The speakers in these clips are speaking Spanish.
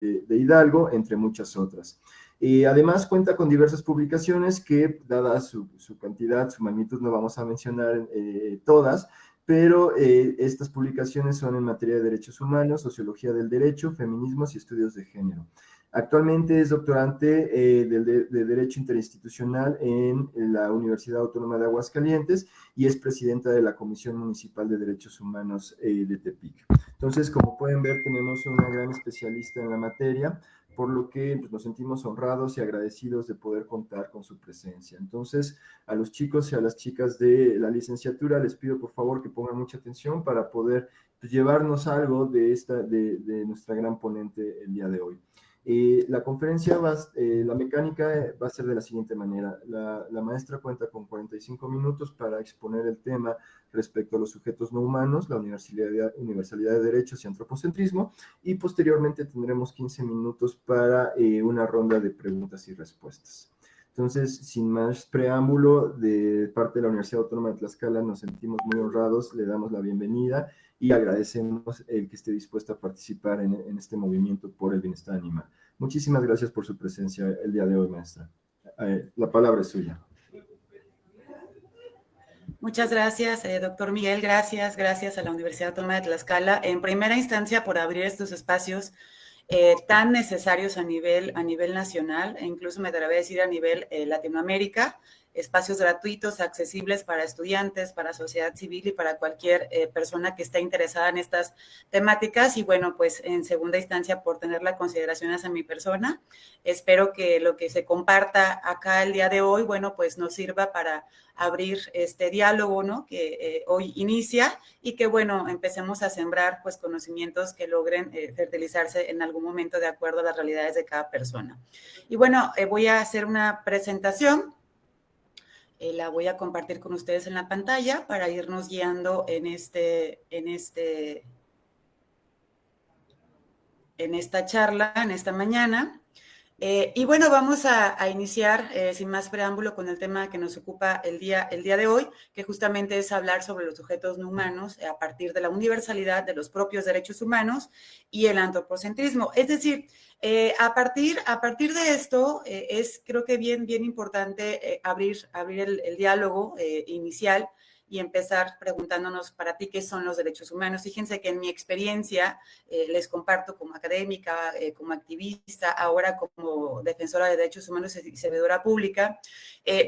de Hidalgo, entre muchas otras. Además, cuenta con diversas publicaciones que, dada su cantidad, su magnitud, no vamos a mencionar todas, pero estas publicaciones son en materia de derechos humanos, sociología del derecho, feminismos y estudios de género. Actualmente es doctorante de Derecho Interinstitucional en la Universidad Autónoma de Aguascalientes y es presidenta de la Comisión Municipal de Derechos Humanos de Tepic. Entonces, como pueden ver, tenemos una gran especialista en la materia, por lo que pues, nos sentimos honrados y agradecidos de poder contar con su presencia. Entonces, a los chicos y a las chicas de la licenciatura les pido por favor que pongan mucha atención para poder pues, llevarnos algo de nuestra gran ponente el día de hoy. La conferencia, la mecánica va a ser de la siguiente manera. La maestra cuenta con 45 minutos para exponer el tema respecto a los sujetos no humanos, la universalidad de derechos y antropocentrismo, y posteriormente tendremos 15 minutos para una ronda de preguntas y respuestas. Entonces, sin más preámbulo, de parte de la Universidad Autónoma de Tlaxcala nos sentimos muy honrados, le damos la bienvenida y agradecemos el que esté dispuesto a participar en este movimiento por el bienestar animal. Muchísimas gracias por su presencia el día de hoy, maestra. La palabra es suya. Muchas gracias, doctor Miguel. Gracias a la Universidad Autónoma de Tlaxcala, en primera instancia, por abrir estos espacios tan necesarios a nivel nacional, e incluso me atrevería a decir a nivel Latinoamérica, espacios gratuitos, accesibles para estudiantes, para sociedad civil y para cualquier persona que esté interesada en estas temáticas. Y bueno, pues en segunda instancia, por tener la consideración hacia mi persona, espero que lo que se comparta acá el día de hoy, bueno, pues nos sirva para abrir este diálogo, ¿no? Que hoy inicia y que, bueno, empecemos a sembrar, pues, conocimientos que logren fertilizarse en algún momento de acuerdo a las realidades de cada persona. Y bueno, voy a hacer una presentación. La voy a compartir con ustedes en la pantalla para irnos guiando en esta charla, en esta mañana. Y bueno, vamos a iniciar sin más preámbulo con el tema que nos ocupa el día de hoy, que justamente es hablar sobre los sujetos no humanos a partir de la universalidad de los propios derechos humanos y el antropocentrismo. Es decir, a partir de esto es creo que bien importante abrir el diálogo inicial y empezar preguntándonos para ti qué son los derechos humanos. Fíjense que en mi experiencia, les comparto como académica, como activista, ahora como defensora de derechos humanos y servidora pública,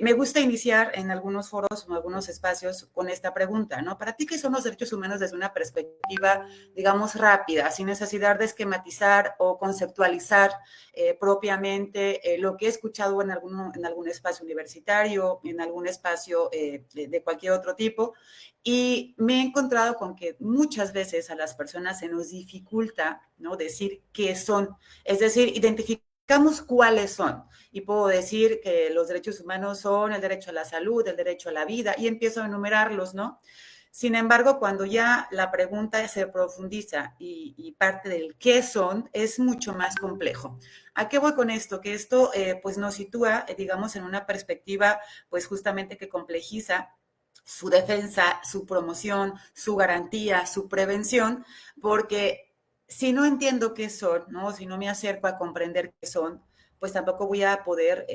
me gusta iniciar en algunos foros o en algunos espacios con esta pregunta, ¿no? Para ti, ¿qué son los derechos humanos desde una perspectiva, digamos, rápida, sin necesidad de esquematizar o conceptualizar propiamente lo que he escuchado en algún espacio universitario, en algún espacio de cualquier otro tipo? Y me he encontrado con que muchas veces a las personas se nos dificulta, ¿no?, decir qué son, es decir, identificamos cuáles son. Y puedo decir que los derechos humanos son el derecho a la salud, el derecho a la vida, y empiezo a enumerarlos, ¿no? Sin embargo, cuando ya la pregunta se profundiza y parte del qué son, es mucho más complejo. ¿A qué voy con esto? Que esto pues nos sitúa, digamos, en una perspectiva pues justamente que complejiza su defensa, su promoción, su garantía, su prevención, porque si no entiendo qué son, ¿no? Si no me acerco a comprender qué son, pues tampoco voy a poder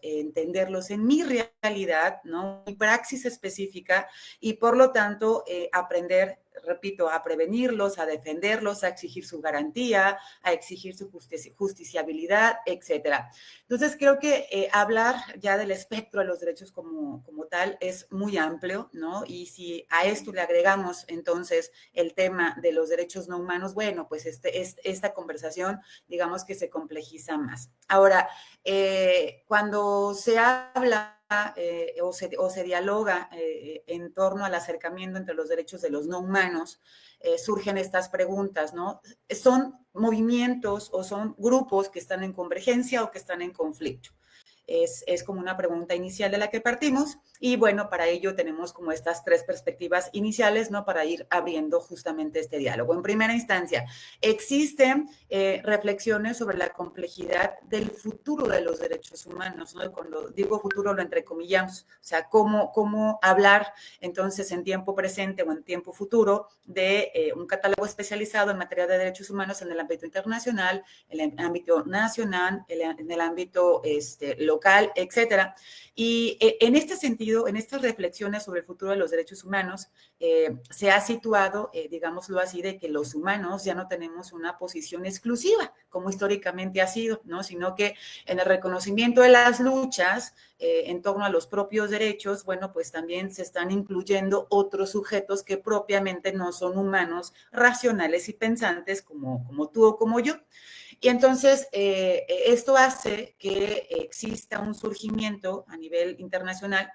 entenderlos en mi realidad, ¿no? Mi praxis específica y por lo tanto aprender, repito, a prevenirlos, a defenderlos, a exigir su garantía, a exigir su justiciabilidad, etcétera. Entonces, creo que hablar ya del espectro de los derechos como tal es muy amplio, ¿no? Y si a esto le agregamos entonces el tema de los derechos no humanos, bueno, pues esta conversación, digamos que se complejiza más. Ahora, cuando se habla o se dialoga en torno al acercamiento entre los derechos de los no humanos, surgen estas preguntas, ¿no? ¿Son movimientos o son grupos que están en convergencia o que están en conflicto? es como una pregunta inicial de la que partimos. Y bueno, para ello tenemos como estas tres perspectivas iniciales, ¿no? Para ir abriendo justamente este diálogo. En primera instancia, existen reflexiones sobre la complejidad del futuro de los derechos humanos, ¿no? Cuando digo futuro lo entrecomillamos, o sea, cómo hablar entonces en tiempo presente o en tiempo futuro de un catálogo especializado en materia de derechos humanos en el ámbito internacional, en el ámbito nacional, en el ámbito local, etcétera. Y en este sentido, en estas reflexiones sobre el futuro de los derechos humanos, se ha situado, digámoslo así, de que los humanos ya no tenemos una posición exclusiva, como históricamente ha sido, ¿no? Sino que en el reconocimiento de las luchas en torno a los propios derechos, bueno, pues también se están incluyendo otros sujetos que propiamente no son humanos, racionales y pensantes como tú o como yo. Y entonces esto hace que exista un surgimiento a nivel internacional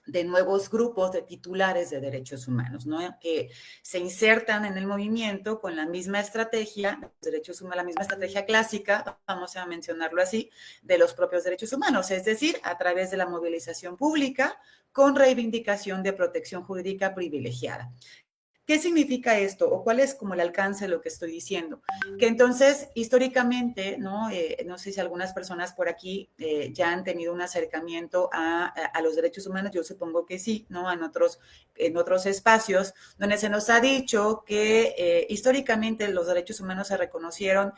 de nuevos grupos de titulares de derechos humanos, ¿no? Que se insertan en el movimiento con la misma estrategia, derechos humanos, la misma estrategia clásica, vamos a mencionarlo así, de los propios derechos humanos, es decir, a través de la movilización pública con reivindicación de protección jurídica privilegiada. ¿Qué significa esto? ¿O cuál es como el alcance de lo que estoy diciendo? Que entonces, históricamente, ¿no? No sé si algunas personas por aquí ya han tenido un acercamiento a los derechos humanos, yo supongo que sí, ¿no? En otros espacios, donde se nos ha dicho que históricamente los derechos humanos se reconocieron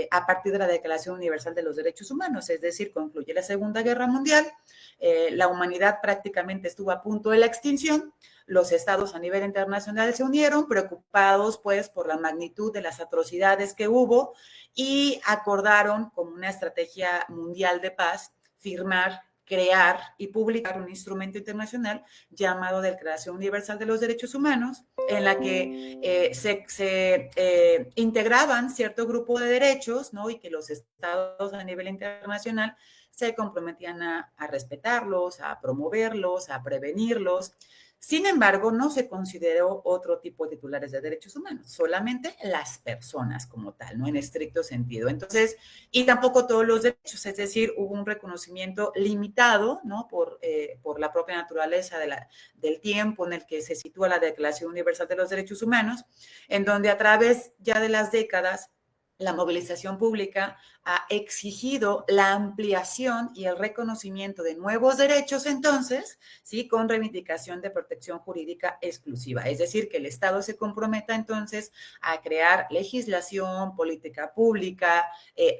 a partir de la Declaración Universal de los Derechos Humanos, es decir, concluye la Segunda Guerra Mundial, la humanidad prácticamente estuvo a punto de la extinción. Los estados a nivel internacional se unieron, preocupados pues por la magnitud de las atrocidades que hubo y acordaron como una estrategia mundial de paz firmar, crear y publicar un instrumento internacional llamado Declaración Universal de los Derechos Humanos, en la que se integraban cierto grupo de derechos, ¿no? Y que los estados a nivel internacional se comprometían a respetarlos, a promoverlos, a prevenirlos. Sin embargo, no se consideró otro tipo de titulares de derechos humanos, solamente las personas como tal, no en estricto sentido. Entonces, y tampoco todos los derechos, es decir, hubo un reconocimiento limitado, ¿no? Por la propia naturaleza del tiempo en el que se sitúa la Declaración Universal de los Derechos Humanos, en donde a través ya de las décadas la movilización pública ha exigido la ampliación y el reconocimiento de nuevos derechos, entonces, sí, con reivindicación de protección jurídica exclusiva. Es decir, que el Estado se comprometa entonces a crear legislación, política pública,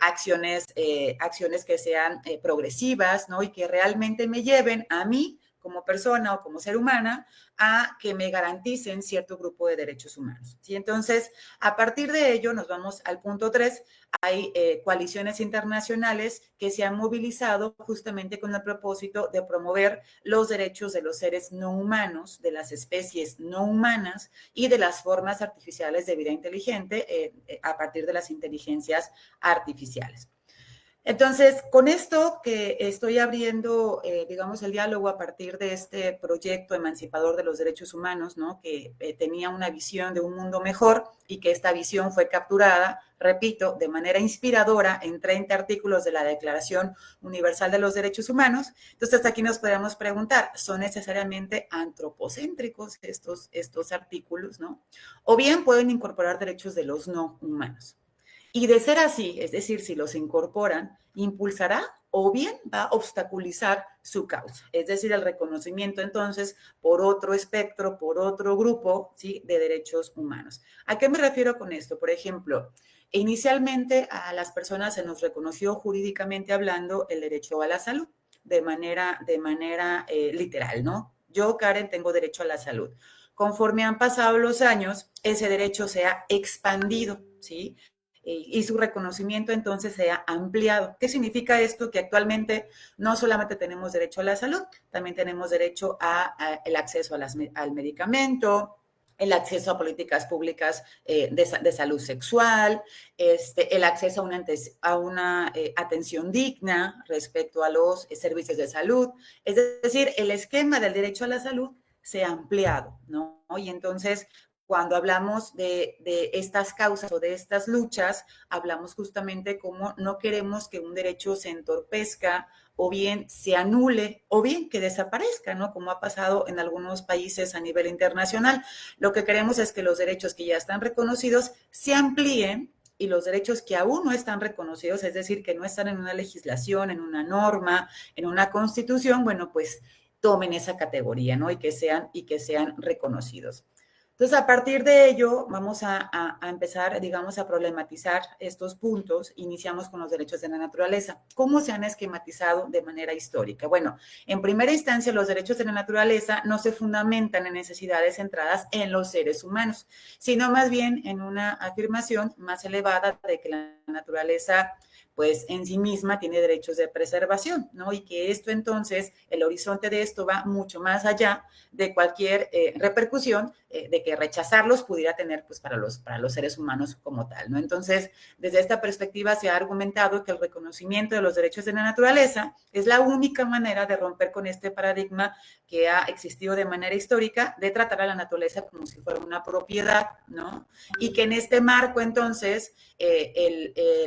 acciones que sean progresivas, ¿no? Y que realmente me lleven a mí como persona o como ser humana a que me garanticen cierto grupo de derechos humanos. ¿Sí? Entonces, a partir de ello, nos vamos al punto 3. Hay coaliciones internacionales que se han movilizado justamente con el propósito de promover los derechos de los seres no humanos, de las especies no humanas y de las formas artificiales de vida inteligente a partir de las inteligencias artificiales. Entonces, con esto que estoy abriendo, digamos, el diálogo a partir de este proyecto emancipador de los derechos humanos, ¿no? Que tenía una visión de un mundo mejor y que esta visión fue capturada, repito, de manera inspiradora en 30 artículos de la Declaración Universal de los Derechos Humanos. Entonces, aquí nos podemos preguntar, ¿son necesariamente antropocéntricos estos artículos, ¿no? O bien pueden incorporar derechos de los no humanos. Y de ser así, es decir, si los incorporan, impulsará o bien va a obstaculizar su causa, es decir, el reconocimiento entonces por otro espectro, por otro grupo, ¿sí? De derechos humanos. ¿A qué me refiero con esto? Por ejemplo, inicialmente a las personas se nos reconoció jurídicamente hablando el derecho a la salud de manera literal, ¿no? Yo, Karen, tengo derecho a la salud. Conforme han pasado los años, ese derecho se ha expandido, ¿sí? Y su reconocimiento entonces se ha ampliado. ¿Qué significa esto? Que actualmente no solamente tenemos derecho a la salud, también tenemos derecho a el acceso al medicamento, el acceso a políticas públicas de salud sexual, el acceso a una atención digna respecto a los servicios de salud. Es decir, el esquema del derecho a la salud se ha ampliado, ¿no? Y entonces cuando hablamos de estas causas o de estas luchas, hablamos justamente como no queremos que un derecho se entorpezca o bien se anule o bien que desaparezca, ¿no? Como ha pasado en algunos países a nivel internacional. Lo que queremos es que los derechos que ya están reconocidos se amplíen y los derechos que aún no están reconocidos, es decir, que no están en una legislación, en una norma, en una constitución, bueno, pues tomen esa categoría, ¿no? Y que sean reconocidos. Entonces, a partir de ello, vamos a empezar, digamos, a problematizar estos puntos. Iniciamos con los derechos de la naturaleza. ¿Cómo se han esquematizado de manera histórica? Bueno, en primera instancia, los derechos de la naturaleza no se fundamentan en necesidades centradas en los seres humanos, sino más bien en una afirmación más elevada de que la naturaleza pues en sí misma tiene derechos de preservación, ¿no? Y que esto entonces, el horizonte de esto va mucho más allá de cualquier repercusión de que rechazarlos pudiera tener pues para los seres humanos como tal, ¿no? Entonces, desde esta perspectiva se ha argumentado que el reconocimiento de los derechos de la naturaleza es la única manera de romper con este paradigma que ha existido de manera histórica de tratar a la naturaleza como si fuera una propiedad, ¿no? Y que en este marco entonces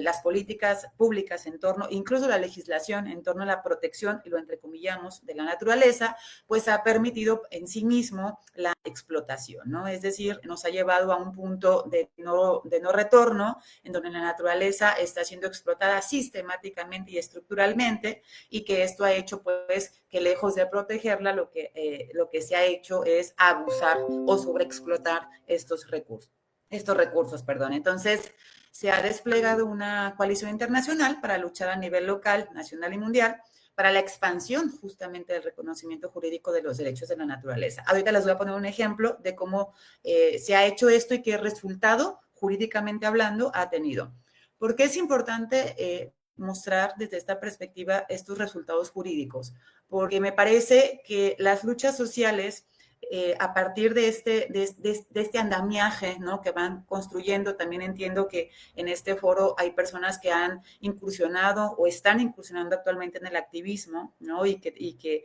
las políticas públicas en torno, incluso la legislación en torno a la protección, y lo entrecomillamos, de la naturaleza, pues ha permitido en sí mismo la explotación, ¿no? Es decir, nos ha llevado a un punto de no retorno, en donde la naturaleza está siendo explotada sistemáticamente y estructuralmente, y que esto ha hecho, pues, que lejos de protegerla, lo que se ha hecho es abusar o sobreexplotar estos recursos. Entonces, se ha desplegado una coalición internacional para luchar a nivel local, nacional y mundial para la expansión justamente del reconocimiento jurídico de los derechos de la naturaleza. Ahorita les voy a poner un ejemplo de cómo se ha hecho esto y qué resultado, jurídicamente hablando, ha tenido. ¿Por qué es importante mostrar desde esta perspectiva estos resultados jurídicos? Porque me parece que las luchas sociales a partir de este andamiaje, ¿no? Que van construyendo. También entiendo que en este foro hay personas que han incursionado o están incursionando actualmente en el activismo, ¿no? Y que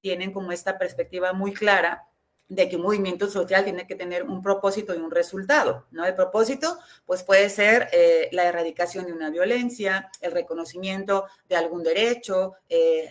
tienen como esta perspectiva muy clara de que un movimiento social tiene que tener un propósito y un resultado, ¿no? El propósito, pues puede ser la erradicación de una violencia, el reconocimiento de algún derecho,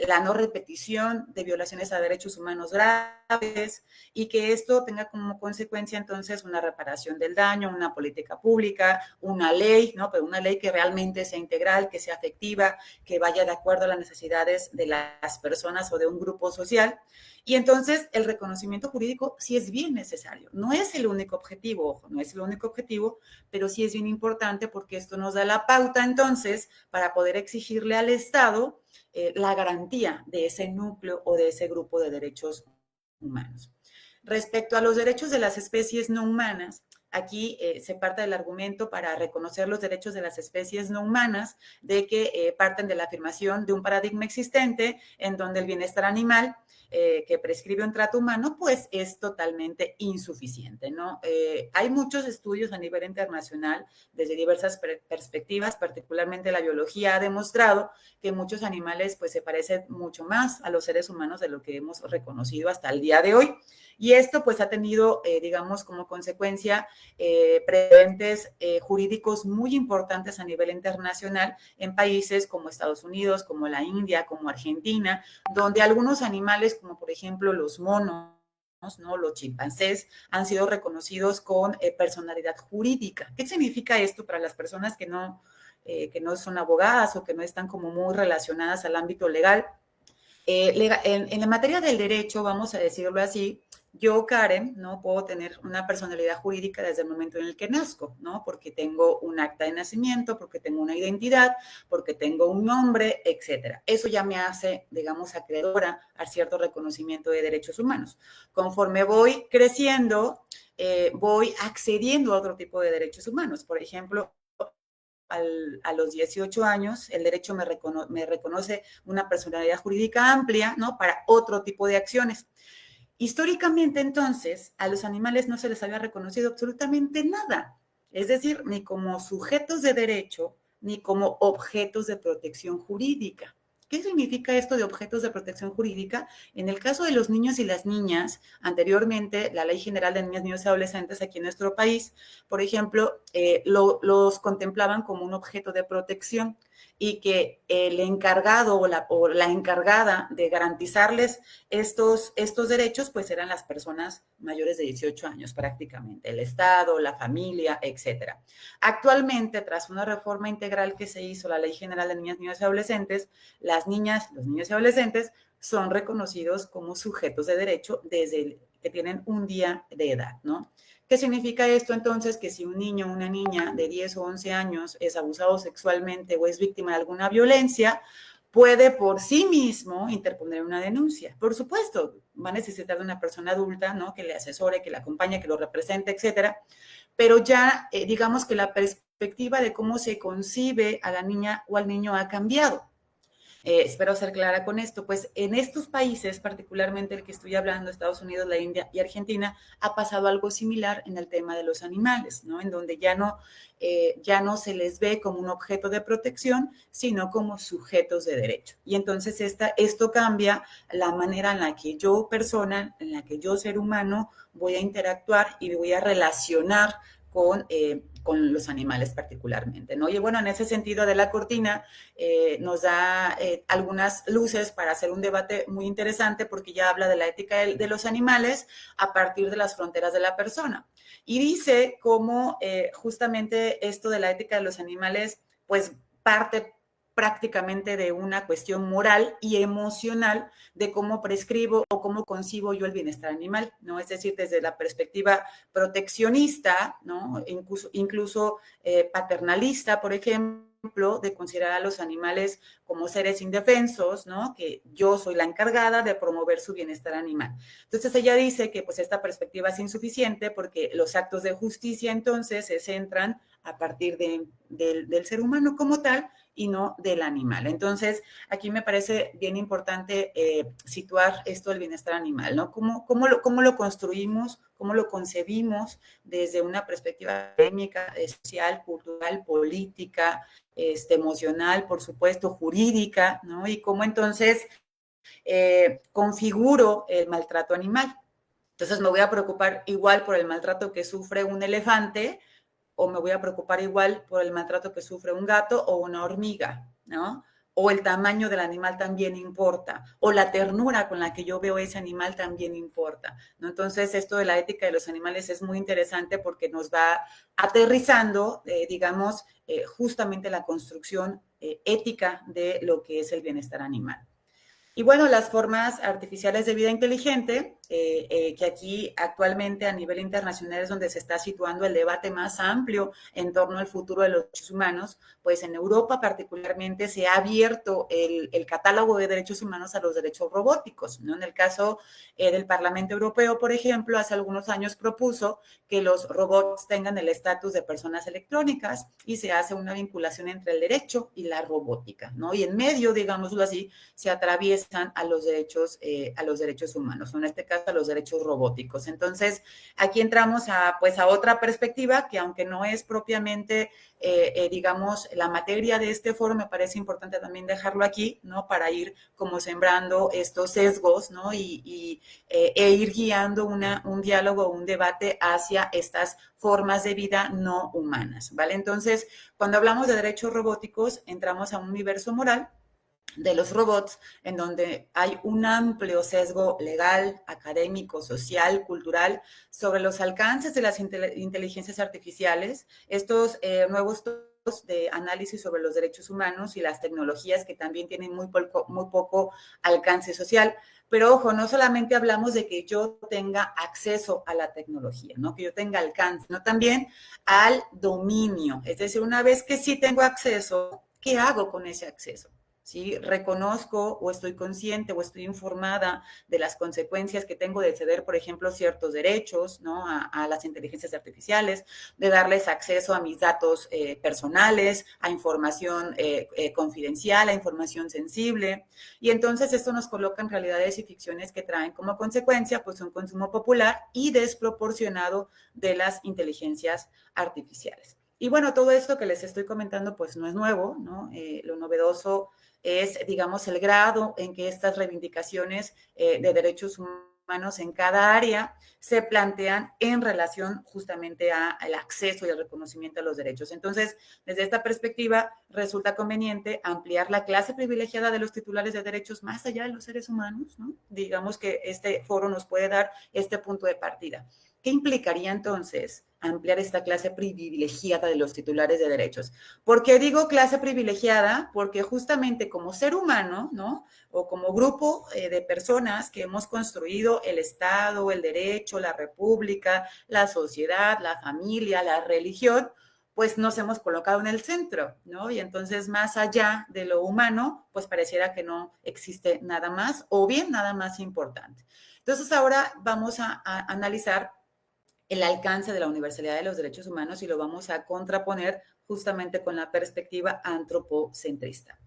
la no repetición de violaciones a derechos humanos graves, y que esto tenga como consecuencia entonces una reparación del daño, una política pública, una ley, ¿no? Pero una ley que realmente sea integral, que sea efectiva, que vaya de acuerdo a las necesidades de las personas o de un grupo social. Y entonces el reconocimiento jurídico sí es bien necesario. No es el único objetivo, ojo, no es el único objetivo, pero sí es bien importante porque esto nos da la pauta entonces para poder exigirle al Estado la garantía de ese núcleo o de ese grupo de derechos humanos. Respecto a los derechos de las especies no humanas, aquí se parte del argumento para reconocer los derechos de las especies no humanas, de que parten de la afirmación de un paradigma existente en donde el bienestar animal que prescribe un trato humano, pues es totalmente insuficiente, ¿no? Hay muchos estudios a nivel internacional desde diversas perspectivas, particularmente la biología ha demostrado que muchos animales pues se parecen mucho más a los seres humanos de lo que hemos reconocido hasta el día de hoy. Y esto pues ha tenido, digamos, como consecuencia precedentes jurídicos muy importantes a nivel internacional en países como Estados Unidos, como la India, como Argentina, donde algunos animales, como por ejemplo los monos, ¿no? Los chimpancés, han sido reconocidos con personalidad jurídica. ¿Qué significa esto para las personas que no son abogadas o que no están como muy relacionadas al ámbito legal? En la materia del derecho, vamos a decirlo así, yo, Karen, ¿no? Puedo tener una personalidad jurídica desde el momento en el que nazco, ¿no? Porque tengo un acta de nacimiento, porque tengo una identidad, porque tengo un nombre, etcétera. Eso ya me hace, digamos, acreedora a cierto reconocimiento de derechos humanos. Conforme voy creciendo, voy accediendo a otro tipo de derechos humanos. Por ejemplo, a los 18 años, el derecho me reconoce una personalidad jurídica amplia, ¿no? Para otro tipo de acciones. Históricamente, entonces, a los animales no se les había reconocido absolutamente nada, es decir, ni como sujetos de derecho, ni como objetos de protección jurídica. ¿Qué significa esto de objetos de protección jurídica? En el caso de los niños y las niñas, anteriormente, la Ley General de Niñas, Niños y Adolescentes aquí en nuestro país, por ejemplo, los contemplaban como un objeto de protección y que el encargado o la encargada de garantizarles estos derechos, pues eran las personas mayores de 18 años prácticamente, el Estado, la familia, etcétera. Actualmente, tras una reforma integral que se hizo, la Ley General de Niñas, Niños y Adolescentes, las niñas, los niños y adolescentes son reconocidos como sujetos de derecho desde que tienen un día de edad, ¿no? ¿Qué significa esto entonces? Que si un niño o una niña de 10 o 11 años es abusado sexualmente o es víctima de alguna violencia, puede por sí mismo interponer una denuncia. Por supuesto, va a necesitar de una persona adulta, ¿no? Que le asesore, que le acompañe, que lo represente, etcétera. Pero ya, digamos que la perspectiva de cómo se concibe a la niña o al niño ha cambiado. Espero ser clara con esto, pues en estos países, particularmente el que estoy hablando, Estados Unidos, la India y Argentina, ha pasado algo similar en el tema de los animales, ¿no? En donde ya no se les ve como un objeto de protección, sino como sujetos de derecho. Y entonces esto cambia la manera en la que yo, persona, en la que yo, ser humano, voy a interactuar y voy a relacionar con los animales particularmente, ¿no? Y bueno, en ese sentido de la cortina nos da algunas luces para hacer un debate muy interesante porque ya habla de la ética de los animales a partir de las fronteras de la persona. Y dice cómo justamente esto de la ética de los animales pues parte prácticamente de una cuestión moral y emocional de cómo prescribo o cómo concibo yo el bienestar animal, ¿no? Es decir, desde la perspectiva proteccionista, ¿no? Incluso paternalista, por ejemplo, de considerar a los animales como seres indefensos, ¿no? Que yo soy la encargada de promover su bienestar animal. Entonces ella dice que pues esta perspectiva es insuficiente porque los actos de justicia entonces se centran a partir del ser humano como tal y no del animal. Entonces, aquí me parece bien importante situar esto del bienestar animal, ¿no? ¿Cómo lo construimos, cómo lo concebimos desde una perspectiva académica, social, cultural, política, emocional, por supuesto, jurídica, ¿no? Y cómo entonces configuro el maltrato animal. Entonces me voy a preocupar igual por el maltrato que sufre un elefante o me voy a preocupar igual por el maltrato que sufre un gato o una hormiga, ¿no? O el tamaño del animal también importa, o la ternura con la que yo veo ese animal también importa, ¿no? Entonces, esto de la ética de los animales es muy interesante porque nos va aterrizando, digamos, justamente la construcción ética de lo que es el bienestar animal. Y bueno, las formas artificiales de vida inteligente, que aquí actualmente a nivel internacional es donde se está situando el debate más amplio en torno al futuro de los derechos humanos, pues en Europa particularmente se ha abierto el catálogo de derechos humanos a los derechos robóticos, ¿no? En el caso del Parlamento Europeo, por ejemplo, hace algunos años propuso que los robots tengan el estatus de personas electrónicas y se hace una vinculación entre el derecho y la robótica, ¿no? Y en medio, digámoslo así, se atraviesan a los derechos humanos, en este caso a los derechos robóticos. Entonces, aquí entramos a otra perspectiva que aunque no es propiamente, digamos, la materia de este foro, me parece importante también dejarlo aquí, ¿no? Para ir como sembrando estos sesgos, ¿no? E ir guiando un diálogo, un debate hacia estas formas de vida no humanas, ¿vale? Entonces, cuando hablamos de derechos robóticos, entramos a un universo moral de los robots, en donde hay un amplio sesgo legal, académico, social, cultural, sobre los alcances de las inteligencias artificiales, estos nuevos de análisis sobre los derechos humanos y las tecnologías que también tienen muy poco alcance social. Pero ojo, no solamente hablamos de que yo tenga acceso a la tecnología, ¿no? Que yo tenga alcance, sino también al dominio. Es decir, una vez que sí tengo acceso, ¿qué hago con ese acceso? ¿Sí? Reconozco o estoy consciente o estoy informada de las consecuencias que tengo de ceder, por ejemplo, ciertos derechos, ¿no? a las inteligencias artificiales, de darles acceso a mis datos personales, a información confidencial, a información sensible. Y entonces esto nos coloca en realidades y ficciones que traen como consecuencia pues un consumo popular y desproporcionado de las inteligencias artificiales. Y bueno, todo esto que les estoy comentando pues no es nuevo, ¿no? Lo novedoso es, digamos, el grado en que estas reivindicaciones de derechos humanos en cada área se plantean en relación justamente al acceso y al reconocimiento a los derechos. Entonces, desde esta perspectiva, resulta conveniente ampliar la clase privilegiada de los titulares de derechos más allá de los seres humanos, ¿no? Digamos que este foro nos puede dar este punto de partida. ¿Qué implicaría entonces ampliar esta clase privilegiada de los titulares de derechos? ¿Por qué digo clase privilegiada? Porque justamente como ser humano, ¿no? O como grupo de personas que hemos construido el Estado, el derecho, la república, la sociedad, la familia, la religión, pues nos hemos colocado en el centro, ¿no? Y entonces más allá de lo humano, pues pareciera que no existe nada más o bien nada más importante. Entonces ahora vamos a analizar el alcance de la universalidad de los derechos humanos y lo vamos a contraponer justamente con la perspectiva antropocentrista.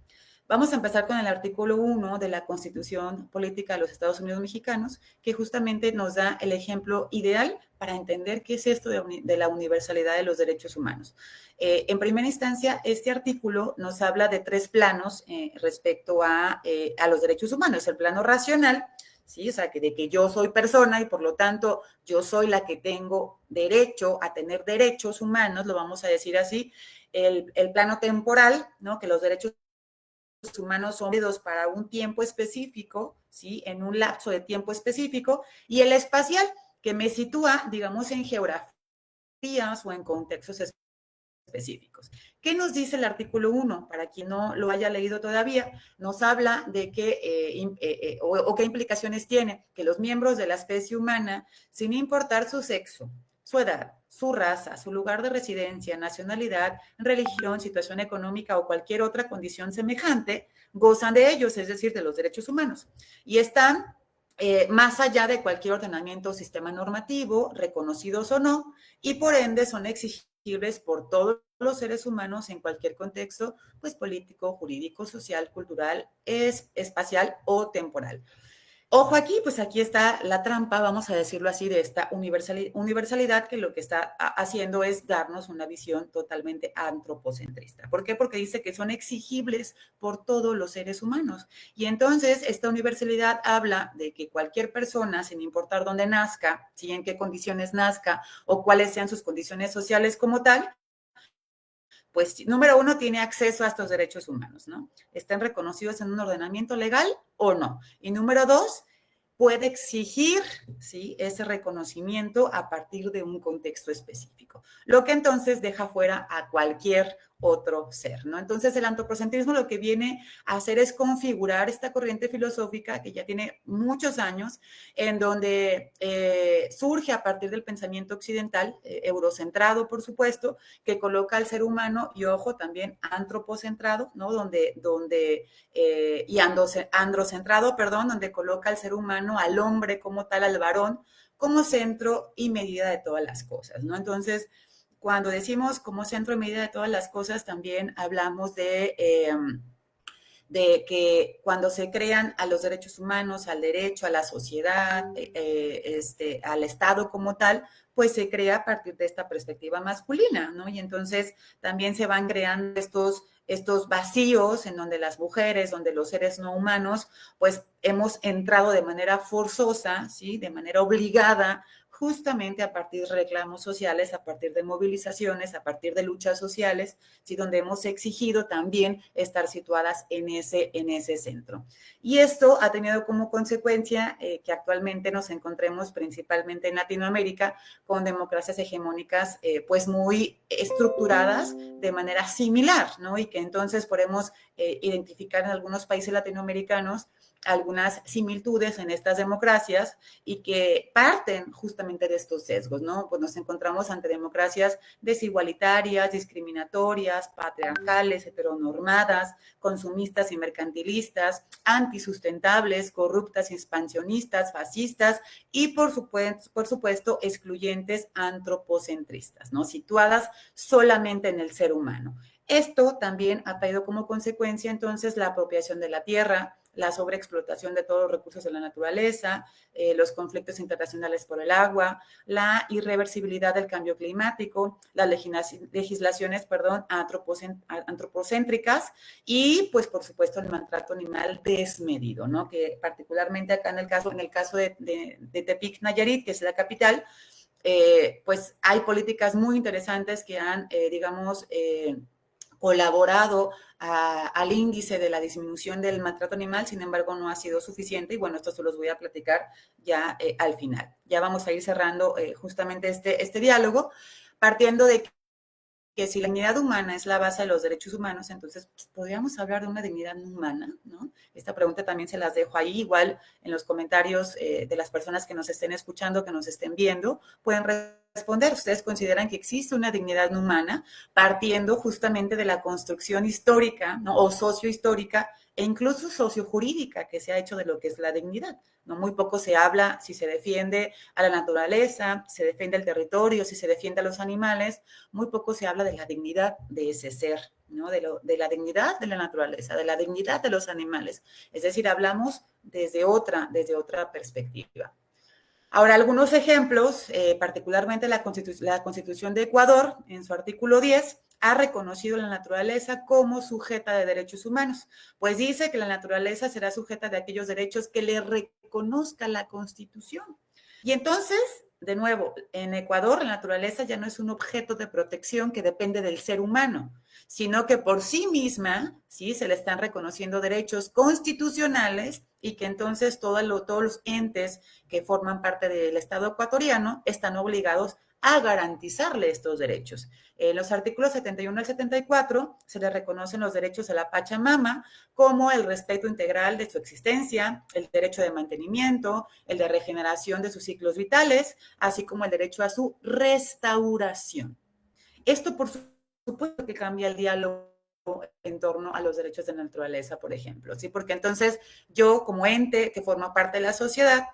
Vamos a empezar con el artículo 1 de la Constitución Política de los Estados Unidos Mexicanos, que justamente nos da el ejemplo ideal para entender qué es esto de la universalidad de los derechos humanos. En primera instancia, este artículo nos habla de 3 planos respecto a los derechos humanos. El plano racional, ¿sí? O sea, de que yo soy persona y por lo tanto yo soy la que tengo derecho a tener derechos humanos, lo vamos a decir así. El plano temporal, ¿no? Que los derechos humanos son válidos para un tiempo específico, ¿sí? En un lapso de tiempo específico. Y el espacial, que me sitúa, digamos, en geografías o en contextos específicos. ¿Qué nos dice el artículo 1? Para quien no lo haya leído todavía, nos habla de o qué implicaciones tiene que los miembros de la especie humana, sin importar su sexo, su edad, su raza, su lugar de residencia, nacionalidad, religión, situación económica o cualquier otra condición semejante, gozan de ellos, es decir, de los derechos humanos, y están más allá de cualquier ordenamiento o sistema normativo, reconocidos o no, y por ende son exigibles por todos los seres humanos en cualquier contexto, pues político, jurídico, social, cultural, espacial o temporal. Ojo aquí, pues aquí está la trampa, vamos a decirlo así, de esta universalidad que lo que está haciendo es darnos una visión totalmente antropocentrista. ¿Por qué? Porque dice que son exigibles por todos los seres humanos. Y entonces esta universalidad habla de que cualquier persona, sin importar dónde nazca, ¿sí? En qué condiciones nazca o cuáles sean sus condiciones sociales como tal, pues número 1 tiene acceso a estos derechos humanos, ¿no? Estén reconocidos en un ordenamiento legal o no. Y número 2, puede exigir, ¿sí? Ese reconocimiento a partir de un contexto específico, lo que entonces deja fuera a cualquier otro ser, ¿no? Entonces el antropocentrismo lo que viene a hacer es configurar esta corriente filosófica que ya tiene muchos años, en donde surge a partir del pensamiento occidental, eurocentrado por supuesto, que coloca al ser humano y ojo también antropocentrado, ¿no? Y androcentrado, perdón, donde coloca al ser humano, al hombre como tal, al varón, como centro y medida de todas las cosas, ¿no? Entonces, cuando decimos como centro y medida de todas las cosas, también hablamos de que cuando se crean a los derechos humanos, al derecho, a la sociedad, al Estado como tal, pues se crea a partir de esta perspectiva masculina, ¿no? Y entonces también se van creando estos vacíos en donde las mujeres, donde los seres no humanos, pues hemos entrado de manera forzosa, ¿sí? De manera obligada, justamente a partir de reclamos sociales, a partir de movilizaciones, a partir de luchas sociales, ¿sí? Donde hemos exigido también estar situadas en ese centro. Y esto ha tenido como consecuencia que actualmente nos encontremos principalmente en Latinoamérica con democracias hegemónicas pues muy estructuradas de manera similar, ¿no? Y que entonces podemos identificar en algunos países latinoamericanos algunas similitudes en estas democracias y que parten justamente de estos sesgos, ¿no? Pues nos encontramos ante democracias desigualitarias, discriminatorias, patriarcales, heteronormadas, consumistas y mercantilistas, antisustentables, corruptas, expansionistas, fascistas y por supuesto excluyentes antropocentristas, ¿no? Situadas solamente en el ser humano. Esto también ha traído como consecuencia entonces la apropiación de la tierra, la sobreexplotación de todos los recursos de la naturaleza, los conflictos internacionales por el agua, la irreversibilidad del cambio climático, las legislaciones, antropocéntricas y, pues, por supuesto, el maltrato animal desmedido, ¿no? Que particularmente acá en el caso de Tepic, Nayarit, que es la capital, pues hay políticas muy interesantes que han, colaborado al índice de la disminución del maltrato animal, sin embargo no ha sido suficiente y bueno, esto se los voy a platicar ya al final. Ya vamos a ir cerrando justamente este diálogo, partiendo de que si la dignidad humana es la base de los derechos humanos, entonces pues, podríamos hablar de una dignidad humana, ¿no? Esta pregunta también se las dejo ahí, igual en los comentarios de las personas que nos estén escuchando, que nos estén viendo, pueden responder. ¿Ustedes consideran que existe una dignidad humana partiendo justamente de la construcción histórica, ¿no? O sociohistórica e incluso sociojurídica que se ha hecho de lo que es la dignidad? ¿No? Muy poco se habla si se defiende a la naturaleza, se defiende el territorio, si se defiende a los animales, muy poco se habla de la dignidad de ese ser, ¿no? De la dignidad de la naturaleza, de la dignidad de los animales. Es decir, hablamos desde otra perspectiva. Ahora, algunos ejemplos, particularmente la Constitución de Ecuador, en su artículo 10, ha reconocido la naturaleza como sujeta de derechos humanos, pues dice que la naturaleza será sujeta de aquellos derechos que le reconozca la Constitución. Y entonces, de nuevo, en Ecuador la naturaleza ya no es un objeto de protección que depende del ser humano, sino que por sí misma, ¿sí? Se le están reconociendo derechos constitucionales y que entonces todos los entes que forman parte del Estado ecuatoriano están obligados a garantizarle estos derechos. En los artículos 71 al 74 se le reconocen los derechos a la Pachamama como el respeto integral de su existencia, el derecho de mantenimiento, el de regeneración de sus ciclos vitales, así como el derecho a su restauración. Esto, por supuesto, que cambia el diálogo en torno a los derechos de la naturaleza, por ejemplo, ¿sí? Porque entonces yo, como ente que forma parte de la sociedad,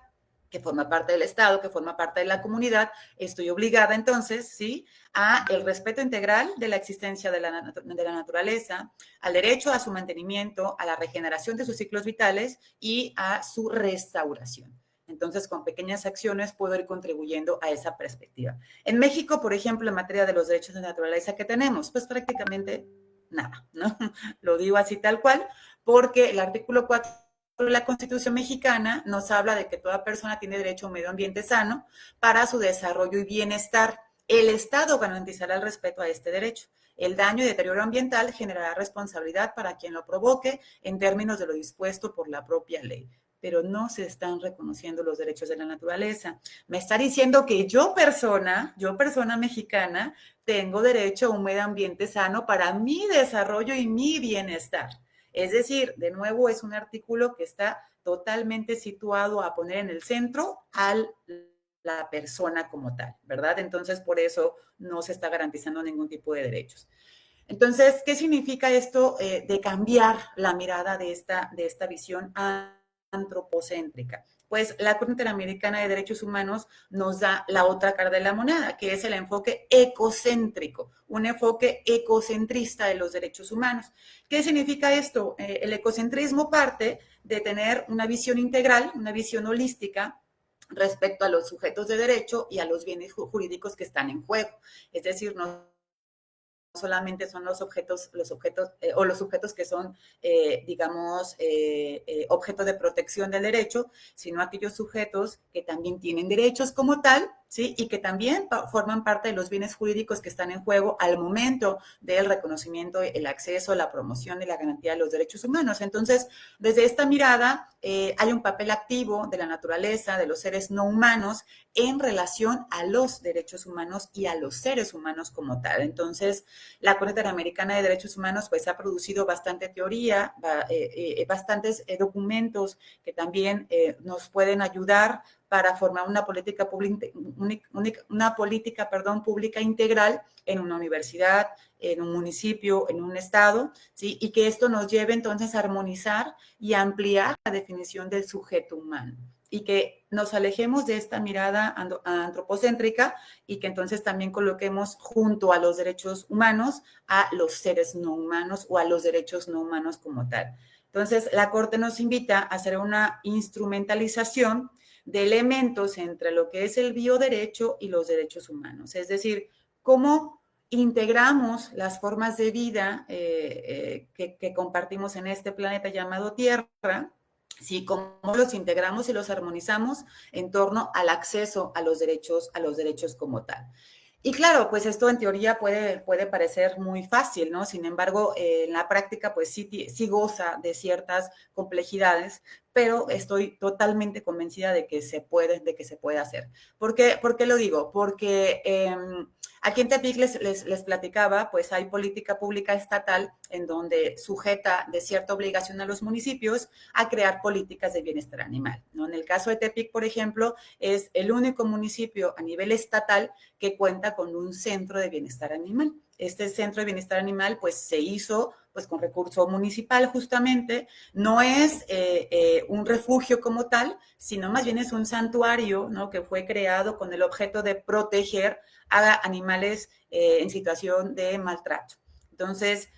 que forma parte del Estado, que forma parte de la comunidad, estoy obligada entonces, ¿sí?, a el respeto integral de la existencia de la naturaleza, al derecho a su mantenimiento, a la regeneración de sus ciclos vitales y a su restauración. Entonces, con pequeñas acciones puedo ir contribuyendo a esa perspectiva. En México, por ejemplo, en materia de los derechos de naturaleza que tenemos, pues prácticamente nada, ¿no? Lo digo así tal cual, porque el artículo 4 de la Constitución mexicana nos habla de que toda persona tiene derecho a un medio ambiente sano para su desarrollo y bienestar. El Estado garantizará el respeto a este derecho. El daño y deterioro ambiental generará responsabilidad para quien lo provoque en términos de lo dispuesto por la propia ley. Pero no se están reconociendo los derechos de la naturaleza. Me está diciendo que yo persona mexicana, tengo derecho a un medio ambiente sano para mi desarrollo y mi bienestar. Es decir, de nuevo, es un artículo que está totalmente situado a poner en el centro a la persona como tal, ¿verdad? Entonces, por eso no se está garantizando ningún tipo de derechos. Entonces, ¿qué significa esto de cambiar la mirada de esta visión antropocéntrica? Pues la Corte Interamericana de Derechos Humanos nos da la otra cara de la moneda, que es el enfoque ecocéntrico, un enfoque ecocentrista de los derechos humanos. ¿Qué significa esto? El ecocentrismo parte de tener una visión integral, una visión holística respecto a los sujetos de derecho y a los bienes jurídicos que están en juego. Es decir, no solamente son los objetos o los sujetos que son, objeto de protección del derecho, sino aquellos sujetos que también tienen derechos como tal, ¿sí? Y que también forman parte de los bienes jurídicos que están en juego al momento del reconocimiento, el acceso, la promoción y la garantía de los derechos humanos. Entonces, desde esta mirada, hay un papel activo de la naturaleza, de los seres no humanos, en relación a los derechos humanos y a los seres humanos como tal. Entonces, la Corte Interamericana de Derechos Humanos pues ha producido bastante teoría, bastantes documentos que también nos pueden ayudar para formar una política pública integral en una universidad, en un municipio, en un estado, ¿sí? Y que esto nos lleve entonces a armonizar y ampliar la definición del sujeto humano. y que nos alejemos de esta mirada antropocéntrica y que entonces también coloquemos junto a los derechos humanos a los seres no humanos o a los derechos no humanos como tal. Entonces, la Corte nos invita a hacer una instrumentalización de elementos entre lo que es el bioderecho y los derechos humanos, es decir, cómo integramos las formas de vida que compartimos en este planeta llamado Tierra, sí, cómo los integramos y los armonizamos en torno al acceso a los derechos como tal. Y claro, pues esto en teoría puede parecer muy fácil, ¿no? Sin embargo, en la práctica, pues sí goza de ciertas complejidades, pero estoy totalmente convencida de que se puede hacer. ¿Por qué lo digo? Porque aquí en Tepic les platicaba, pues hay política pública estatal en donde sujeta de cierta obligación a los municipios a crear políticas de bienestar animal, ¿no? En el caso de Tepic, por ejemplo, es el único municipio a nivel estatal que cuenta con un centro de bienestar animal. Este centro de bienestar animal, pues se hizo pues con recurso municipal justamente, no es un refugio como tal, sino más bien es un santuario, ¿no? Que fue creado con el objeto de proteger a animales en situación de maltrato. Entonces,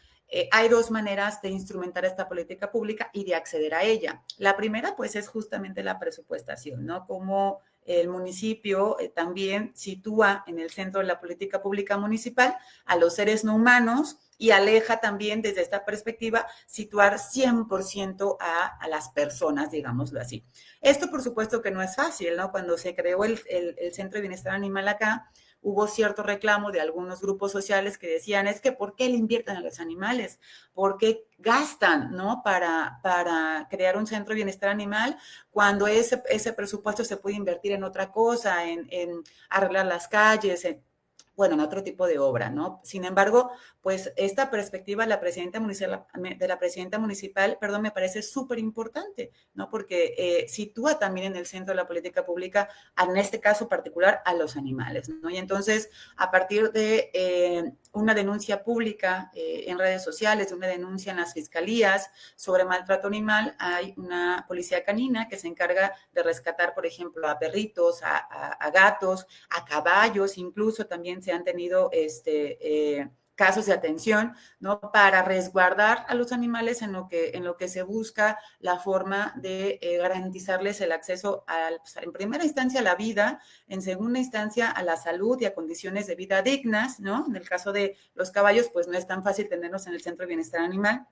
hay dos maneras de instrumentar esta política pública y de acceder a ella. La primera, pues, es justamente la presupuestación, ¿no? Como el municipio también sitúa en el centro de la política pública municipal a los seres no humanos y aleja también desde esta perspectiva situar 100% a las personas, digámoslo así. Esto por supuesto que no es fácil, ¿no? Cuando se creó el Centro de Bienestar Animal acá, hubo cierto reclamo de algunos grupos sociales que decían, es que ¿por qué le invierten a los animales? ¿Por qué gastan, ¿no? Para crear un centro de bienestar animal cuando ese presupuesto se puede invertir en otra cosa, en arreglar las calles, en otro tipo de obra, ¿no? Sin embargo, pues esta perspectiva de la presidenta municipal, me parece súper importante, ¿no? Porque sitúa también en el centro de la política pública, en este caso particular, a los animales, ¿no? Y entonces, a partir de una denuncia pública en redes sociales, una denuncia en las fiscalías sobre maltrato animal, hay una policía canina que se encarga de rescatar, por ejemplo, a perritos, a gatos, a caballos, incluso también se han tenido casos de atención, ¿no? Para resguardar a los animales en lo que se busca la forma de garantizarles el acceso en primera instancia a la vida, en segunda instancia a la salud y a condiciones de vida dignas, ¿no? En el caso de los caballos, pues no es tan fácil tenerlos en el Centro de Bienestar Animal,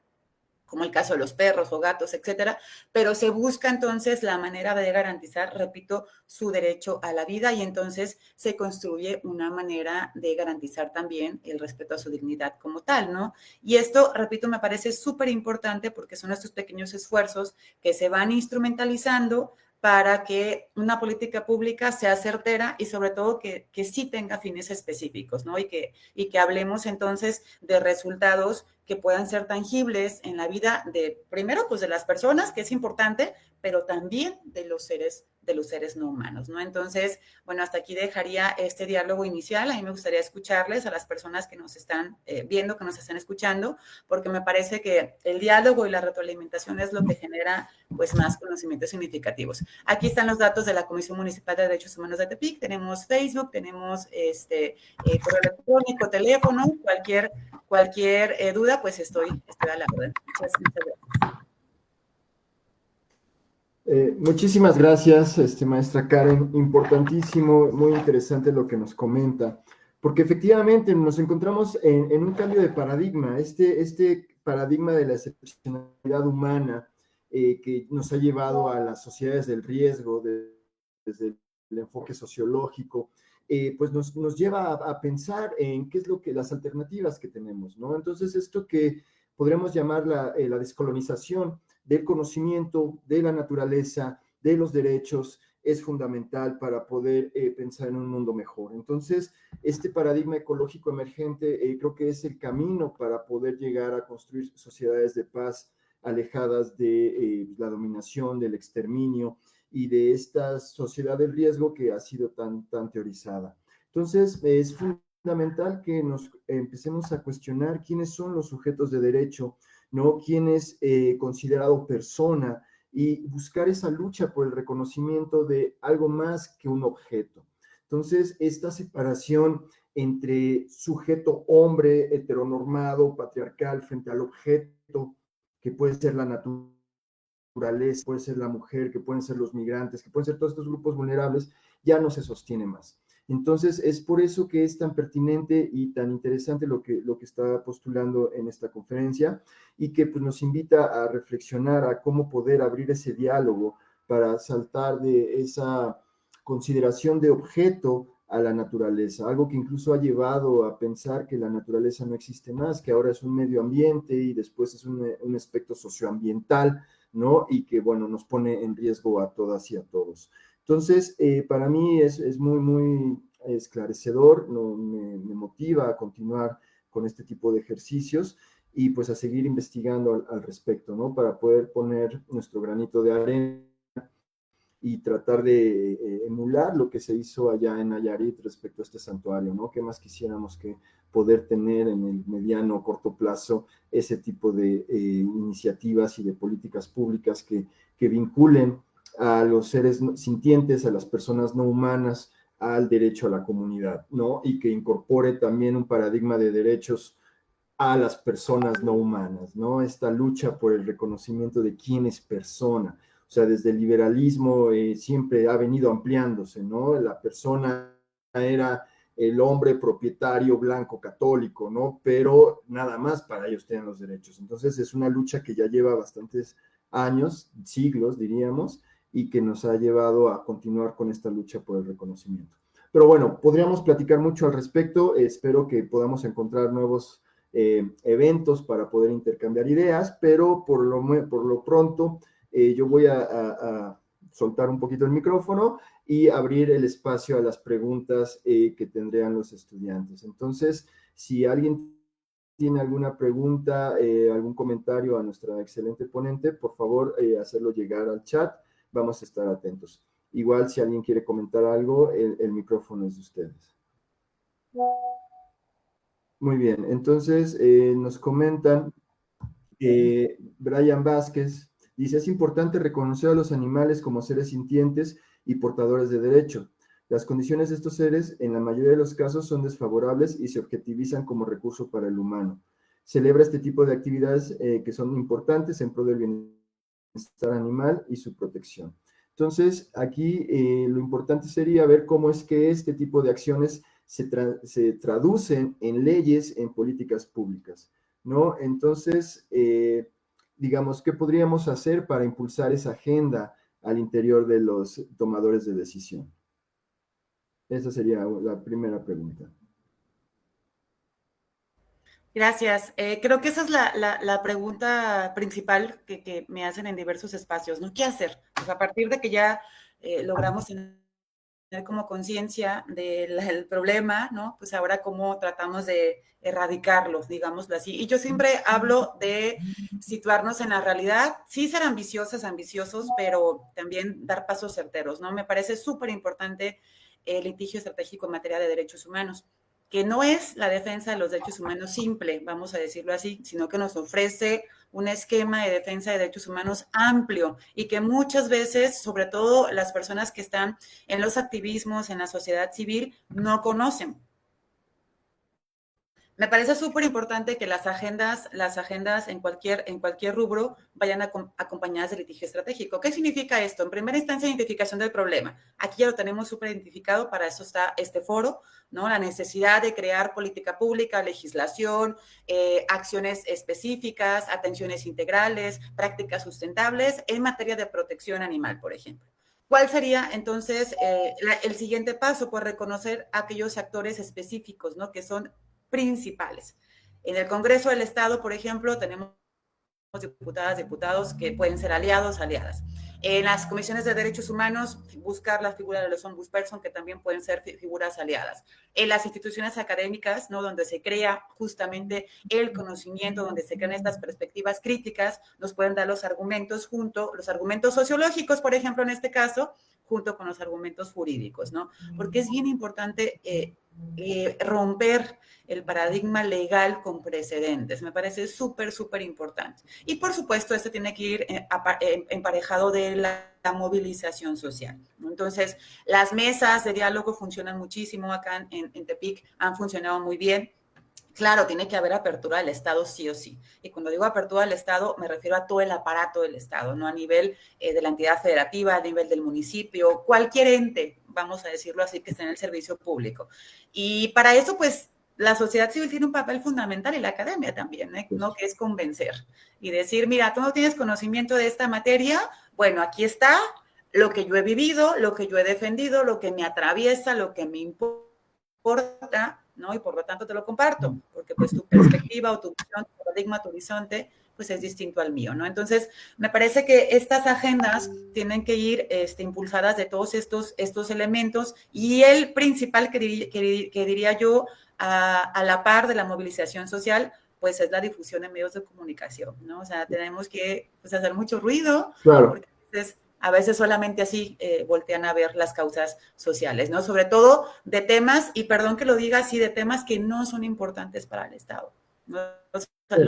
como el caso de los perros o gatos, etcétera, pero se busca entonces la manera de garantizar, repito, su derecho a la vida y entonces se construye una manera de garantizar también el respeto a su dignidad como tal, ¿no? Y esto, repito, me parece súper importante porque son estos pequeños esfuerzos que se van instrumentalizando para que una política pública sea certera y sobre todo que sí tenga fines específicos, ¿no? Y que hablemos entonces de resultados que puedan ser tangibles en la vida de, primero, pues de las personas, que es importante, pero también de los seres no humanos, ¿no? Entonces, bueno, hasta aquí dejaría este diálogo inicial. A mí me gustaría escucharles a las personas que nos están viendo, que nos están escuchando, porque me parece que el diálogo y la retroalimentación es lo que genera, pues, más conocimientos significativos. Aquí están los datos de la Comisión Municipal de Derechos Humanos de Tepic. Tenemos Facebook, tenemos correo electrónico, teléfono, cualquier duda, pues estoy a la orden. Muchas gracias. Muchísimas gracias, maestra Karen. Importantísimo, muy interesante lo que nos comenta, porque efectivamente nos encontramos en un cambio de paradigma, este paradigma de la excepcionalidad humana que nos ha llevado a las sociedades del riesgo, desde el enfoque sociológico, pues nos lleva a pensar en qué es las alternativas que tenemos, ¿no? Entonces, esto que podríamos llamar la descolonización del conocimiento, de la naturaleza, de los derechos, es fundamental para poder pensar en un mundo mejor. Entonces, este paradigma ecológico emergente creo que es el camino para poder llegar a construir sociedades de paz alejadas de la dominación, del exterminio y de esta sociedad del riesgo que ha sido tan teorizada. Entonces, es fundamental que nos empecemos a cuestionar quiénes son los sujetos de derecho, ¿no? ¿Quién es considerado persona y buscar esa lucha por el reconocimiento de algo más que un objeto. Entonces, esta separación entre sujeto hombre heteronormado, patriarcal, frente al objeto, que puede ser la naturaleza, puede ser la mujer, que pueden ser los migrantes, que pueden ser todos estos grupos vulnerables, ya no se sostiene más. Entonces, es por eso que es tan pertinente y tan interesante lo que está postulando en esta conferencia y que pues, nos invita a reflexionar a cómo poder abrir ese diálogo para saltar de esa consideración de objeto a la naturaleza, algo que incluso ha llevado a pensar que la naturaleza no existe más, que ahora es un medio ambiente y después es un aspecto socioambiental, ¿no? Y que, bueno, nos pone en riesgo a todas y a todos. Entonces, para mí es muy, muy esclarecedor, no, me motiva a continuar con este tipo de ejercicios y pues a seguir investigando al respecto, ¿no? Para poder poner nuestro granito de arena y tratar de emular lo que se hizo allá en Nayarit respecto a este santuario, ¿no? ¿Qué más quisiéramos que poder tener en el mediano o corto plazo ese tipo de iniciativas y de políticas públicas que vinculen a los seres sintientes, a las personas no humanas, al derecho a la comunidad, ¿no? Y que incorpore también un paradigma de derechos a las personas no humanas, ¿no? Esta lucha por el reconocimiento de quién es persona. O sea, desde el liberalismo siempre ha venido ampliándose, ¿no? La persona era el hombre propietario blanco católico, ¿no? Pero nada más para ellos tienen los derechos. Entonces es una lucha que ya lleva bastantes años, siglos diríamos, y que nos ha llevado a continuar con esta lucha por el reconocimiento. Pero bueno, podríamos platicar mucho al respecto. Espero que podamos encontrar nuevos eventos para poder intercambiar ideas, pero por lo pronto yo voy a soltar un poquito el micrófono y abrir el espacio a las preguntas que tendrían los estudiantes. Entonces, si alguien tiene alguna pregunta, algún comentario a nuestra excelente ponente, por favor, hacerlo llegar al chat. Vamos a estar atentos. Igual, si alguien quiere comentar algo, el micrófono es de ustedes. Muy bien, entonces nos comentan, Brian Vázquez dice, es importante reconocer a los animales como seres sintientes y portadores de derecho. Las condiciones de estos seres en la mayoría de los casos son desfavorables y se objetivizan como recurso para el humano. Celebra este tipo de actividades que son importantes en pro del bienestar animal y su protección. Entonces, aquí lo importante sería ver cómo es que este tipo de acciones se traducen en leyes, en políticas públicas, ¿no? Entonces, digamos, ¿qué podríamos hacer para impulsar esa agenda al interior de los tomadores de decisión? Esa sería la primera pregunta. Gracias. Creo que esa es la pregunta principal que me hacen en diversos espacios, ¿no? ¿Qué hacer? Pues a partir de que ya logramos tener como conciencia del problema, ¿no? Pues ahora cómo tratamos de erradicarlo, digámoslo así. Y yo siempre hablo de situarnos en la realidad, sí ser ambiciosos, pero también dar pasos certeros, ¿no? Me parece súper importante el litigio estratégico en materia de derechos humanos, que no es la defensa de los derechos humanos simple, vamos a decirlo así, sino que nos ofrece un esquema de defensa de derechos humanos amplio y que muchas veces, sobre todo las personas que están en los activismos, en la sociedad civil, no conocen. Me parece súper importante que las agendas en cualquier rubro vayan acompañadas de litigio estratégico. ¿Qué significa esto? En primera instancia, identificación del problema. Aquí ya lo tenemos súper identificado, para eso está este foro, ¿no? La necesidad de crear política pública, legislación, acciones específicas, atenciones integrales, prácticas sustentables en materia de protección animal, por ejemplo. ¿Cuál sería entonces el siguiente paso? Pues reconocer a aquellos actores específicos, ¿no? Que son principales. En el Congreso del Estado, por ejemplo, tenemos diputadas, diputados que pueden ser aliados, aliadas. En las comisiones de derechos humanos, buscar la figura de los ombudsperson, que también pueden ser figuras aliadas. En las instituciones académicas, ¿no? Donde se crea justamente el conocimiento, donde se crean estas perspectivas críticas, nos pueden dar los argumentos los argumentos sociológicos, por ejemplo, en este caso, junto con los argumentos jurídicos, ¿no? Porque es bien importante romper el paradigma legal con precedentes. Me parece súper, súper importante. Y por supuesto, esto tiene que ir emparejado de la movilización social. Entonces, las mesas de diálogo funcionan muchísimo acá en Tepic, han funcionado muy bien. Claro, tiene que haber apertura del Estado sí o sí. Y cuando digo apertura del Estado, me refiero a todo el aparato del Estado, no a nivel de la entidad federativa, a nivel del municipio, cualquier ente, vamos a decirlo así, que esté en el servicio público. Y para eso, pues, la sociedad civil tiene un papel fundamental y la academia también, ¿no? Que es convencer y decir, mira, tú no tienes conocimiento de esta materia, bueno, aquí está lo que yo he vivido, lo que yo he defendido, lo que me atraviesa, lo que me importa, ¿no? Y por lo tanto te lo comparto, porque pues tu perspectiva o tu visión, tu paradigma, tu horizonte, pues es distinto al mío, ¿no? Entonces, me parece que estas agendas tienen que ir impulsadas de todos estos elementos y el principal que diría yo a la par de la movilización social, pues es la difusión en medios de comunicación, ¿no? O sea, tenemos que pues, hacer mucho ruido, Claro. porque a veces solamente así voltean a ver las causas sociales, ¿no? Sobre todo de temas, y perdón que lo diga así, de temas que no son importantes para el Estado, ¿no? O sea,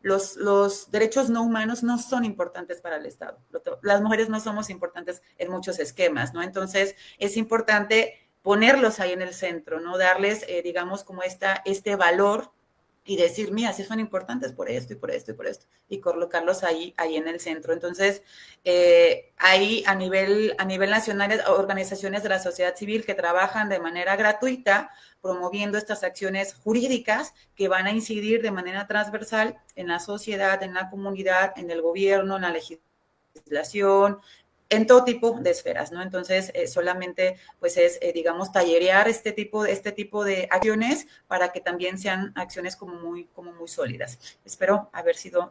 los derechos no humanos no son importantes para el Estado. Las mujeres no somos importantes en muchos esquemas, ¿no? Entonces, es importante ponerlos ahí en el centro, ¿no? Darles, digamos, como este valor y decir, mira, sí son importantes por esto y por esto y por esto, y colocarlos ahí en el centro. Entonces, hay a nivel nacional organizaciones de la sociedad civil que trabajan de manera gratuita promoviendo estas acciones jurídicas que van a incidir de manera transversal en la sociedad, en la comunidad, en el gobierno, en la legislación, en todo tipo de esferas, ¿no? Entonces, solamente, pues, es, digamos, tallerear este tipo de acciones para que también sean acciones como muy sólidas. Espero haber sido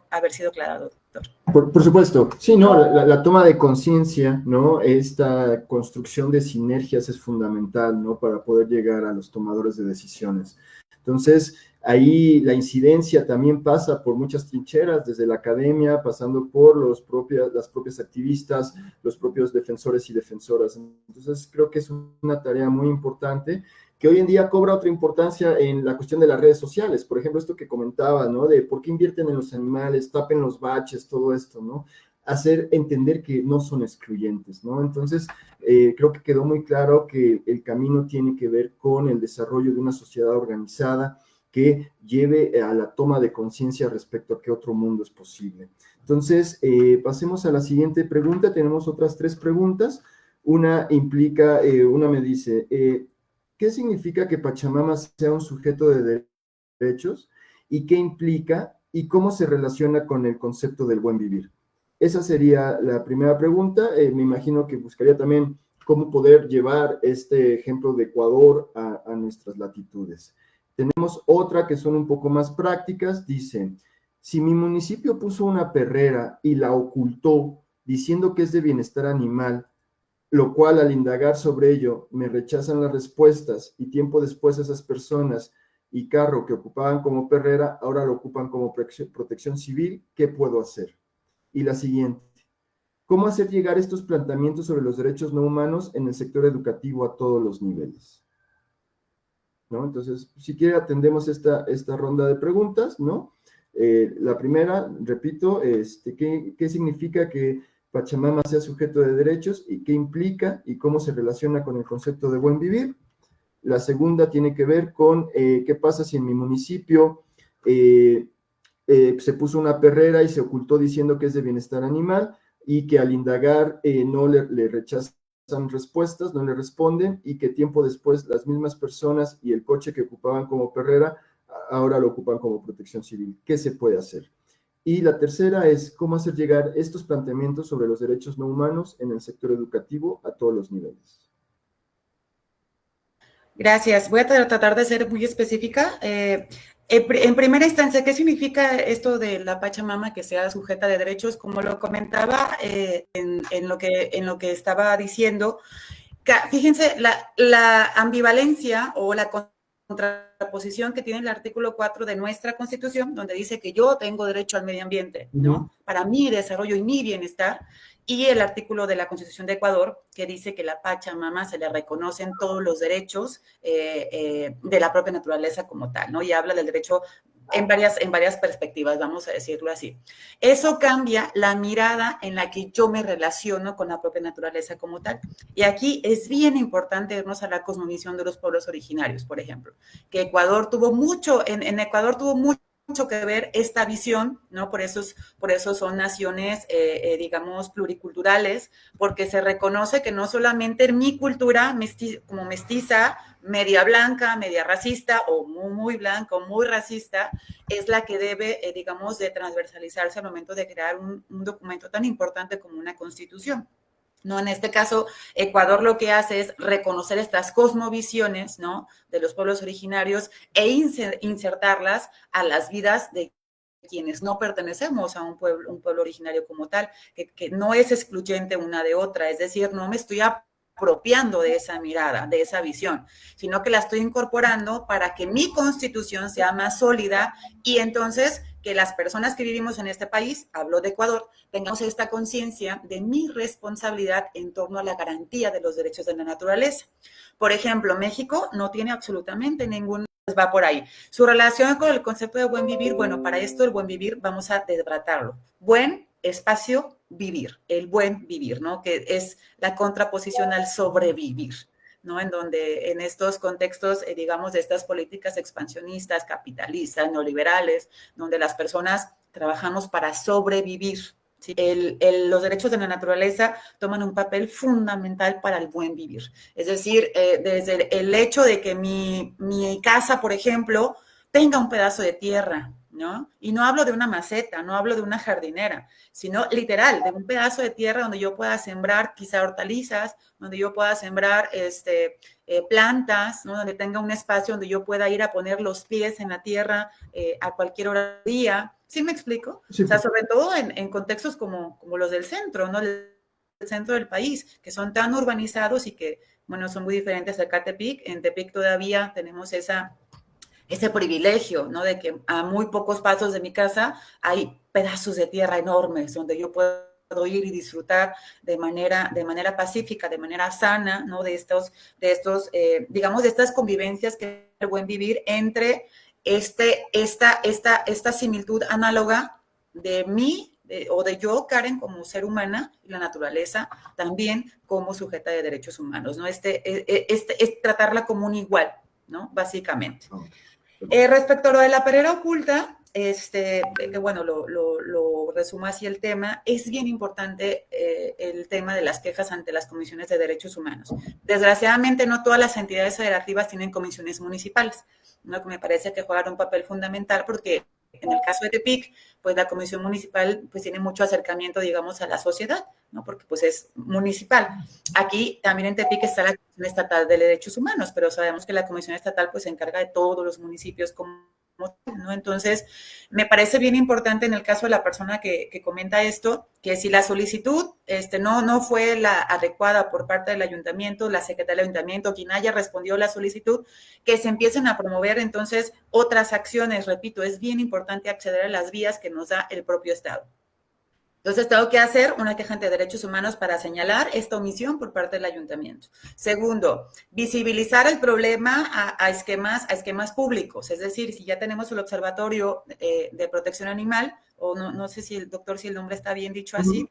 clara, doctor. Por supuesto, sí, no, la toma de conciencia, ¿no? Esta construcción de sinergias es fundamental, ¿no? Para poder llegar a los tomadores de decisiones. Entonces, ahí la incidencia también pasa por muchas trincheras, desde la academia, pasando por las propias activistas, los propios defensores y defensoras. Entonces, creo que es una tarea muy importante que hoy en día cobra otra importancia en la cuestión de las redes sociales. Por ejemplo, esto que comentaba, ¿no? De por qué invierten en los animales, tapen los baches, todo esto, ¿no? Hacer entender que no son excluyentes, ¿no? Entonces, creo que quedó muy claro que el camino tiene que ver con el desarrollo de una sociedad organizada que lleve a la toma de conciencia respecto a qué otro mundo es posible. Entonces, pasemos a la siguiente pregunta. Tenemos otras 3 preguntas. Una implica, una me dice, ¿qué significa que Pachamama sea un sujeto de derechos? ¿Y qué implica? ¿Y cómo se relaciona con el concepto del buen vivir? Esa sería la primera pregunta. Me imagino que buscaría también cómo poder llevar este ejemplo de Ecuador a nuestras latitudes. Tenemos otra que son un poco más prácticas. Dice, si mi municipio puso una perrera y la ocultó diciendo que es de bienestar animal, lo cual al indagar sobre ello me rechazan las respuestas y tiempo después esas personas y carro que ocupaban como perrera ahora lo ocupan como protección civil, ¿qué puedo hacer? Y la siguiente, ¿cómo hacer llegar estos planteamientos sobre los derechos no humanos en el sector educativo a todos los niveles? ¿No? Entonces, si quiere atendemos esta ronda de preguntas, ¿no? La primera, repito, ¿qué significa que Pachamama sea sujeto de derechos y qué implica y cómo se relaciona con el concepto de buen vivir? La segunda tiene que ver con qué pasa si en mi municipio se puso una perrera y se ocultó diciendo que es de bienestar animal y que al indagar no le rechazan respuestas, no le responden y que tiempo después las mismas personas y el coche que ocupaban como perrera ahora lo ocupan como protección civil. ¿Qué se puede hacer? Y la tercera es cómo hacer llegar estos planteamientos sobre los derechos no humanos en el sector educativo a todos los niveles. Gracias. Voy a tratar de ser muy específica. En primera instancia, ¿qué significa esto de la Pachamama que sea sujeta de derechos? Como lo comentaba en lo que estaba diciendo, fíjense, la ambivalencia o la contraposición que tiene el artículo 4 de nuestra Constitución, donde dice que yo tengo derecho al medio ambiente, ¿no? Para mi desarrollo y mi bienestar, y el artículo de la Constitución de Ecuador, que dice que la Pachamama se le reconocen todos los derechos de la propia naturaleza como tal, ¿no? Y habla del derecho en varias perspectivas, vamos a decirlo así. Eso cambia la mirada en la que yo me relaciono con la propia naturaleza como tal. Y aquí es bien importante irnos a la cosmovisión de los pueblos originarios, por ejemplo, que Ecuador tuvo mucho, en Ecuador tuvo mucho que ver esta visión, ¿no? Por eso son naciones, digamos, pluriculturales, porque se reconoce que no solamente en mi cultura, como mestiza, media blanca, media racista, o muy blanca, o muy racista, es la que debe, digamos, de transversalizarse al momento de crear un documento tan importante como una constitución. ¿No? En este caso, Ecuador lo que hace es reconocer estas cosmovisiones, ¿no? De los pueblos originarios e insertarlas a las vidas de quienes no pertenecemos a un pueblo originario como tal, que no es excluyente una de otra, es decir, no me estoy apropiando de esa mirada, de esa visión, sino que la estoy incorporando para que mi constitución sea más sólida y entonces que las personas que vivimos en este país, hablo de Ecuador, tengamos esta conciencia de mi responsabilidad en torno a la garantía de los derechos de la naturaleza. Por ejemplo, México no tiene absolutamente ningún, va por ahí. Su relación con el concepto de buen vivir, bueno, para esto el buen vivir vamos a desbratarlo. Buen espacio vivir, el buen vivir, ¿no? Que es la contraposición al sobrevivir, ¿no? En donde en estos contextos, digamos, de estas políticas expansionistas, capitalistas, neoliberales, donde las personas trabajamos para sobrevivir, ¿sí? Los derechos de la naturaleza toman un papel fundamental para el buen vivir. Es decir, desde el hecho de que mi casa, por ejemplo, tenga un pedazo de tierra, ¿no? Y no hablo de una maceta, no hablo de una jardinera, sino literal, de un pedazo de tierra donde yo pueda sembrar quizá hortalizas, donde yo pueda sembrar plantas, ¿no? Donde tenga un espacio donde yo pueda ir a poner los pies en la tierra a cualquier hora del día. ¿Sí me explico? Sí. O sea, sobre todo en contextos como los del centro, ¿no? El centro del país, que son tan urbanizados y que, bueno, son muy diferentes acá a Tepic. En Tepic todavía tenemos ese privilegio, ¿no? De que a muy pocos pasos de mi casa hay pedazos de tierra enormes donde yo puedo ir y disfrutar de manera pacífica, de manera sana, ¿no? De estos digamos, de estas convivencias que es el buen vivir entre esta similitud análoga de mí o de yo, Karen, como ser humana, y la naturaleza también como sujeta de derechos humanos, ¿no? Es tratarla como un igual, ¿no? Básicamente. Respecto a lo de la perrera oculta, que bueno, lo resumo así el tema, es bien importante el tema de las quejas ante las comisiones de derechos humanos. Desgraciadamente, no todas las entidades federativas tienen comisiones municipales, ¿no? Que me parece que juegan un papel fundamental porque en el caso de Tepic, pues la comisión municipal pues tiene mucho acercamiento, digamos, a la sociedad, ¿no? Porque pues es municipal. Aquí también en Tepic está la Comisión Estatal de Derechos Humanos, pero sabemos que la Comisión Estatal pues se encarga de todos los municipios como, ¿no? Entonces, me parece bien importante en el caso de la persona que comenta esto, que si la solicitud no fue la adecuada por parte del ayuntamiento, la secretaria del ayuntamiento, quien haya respondido la solicitud, que se empiecen a promover entonces otras acciones. Repito, es bien importante acceder a las vías que nos da el propio Estado. Entonces, tengo que hacer una queja ante derechos humanos para señalar esta omisión por parte del ayuntamiento. Segundo, visibilizar el problema a esquemas públicos. Es decir, si ya tenemos el observatorio de protección animal, o no sé si el nombre está bien dicho así,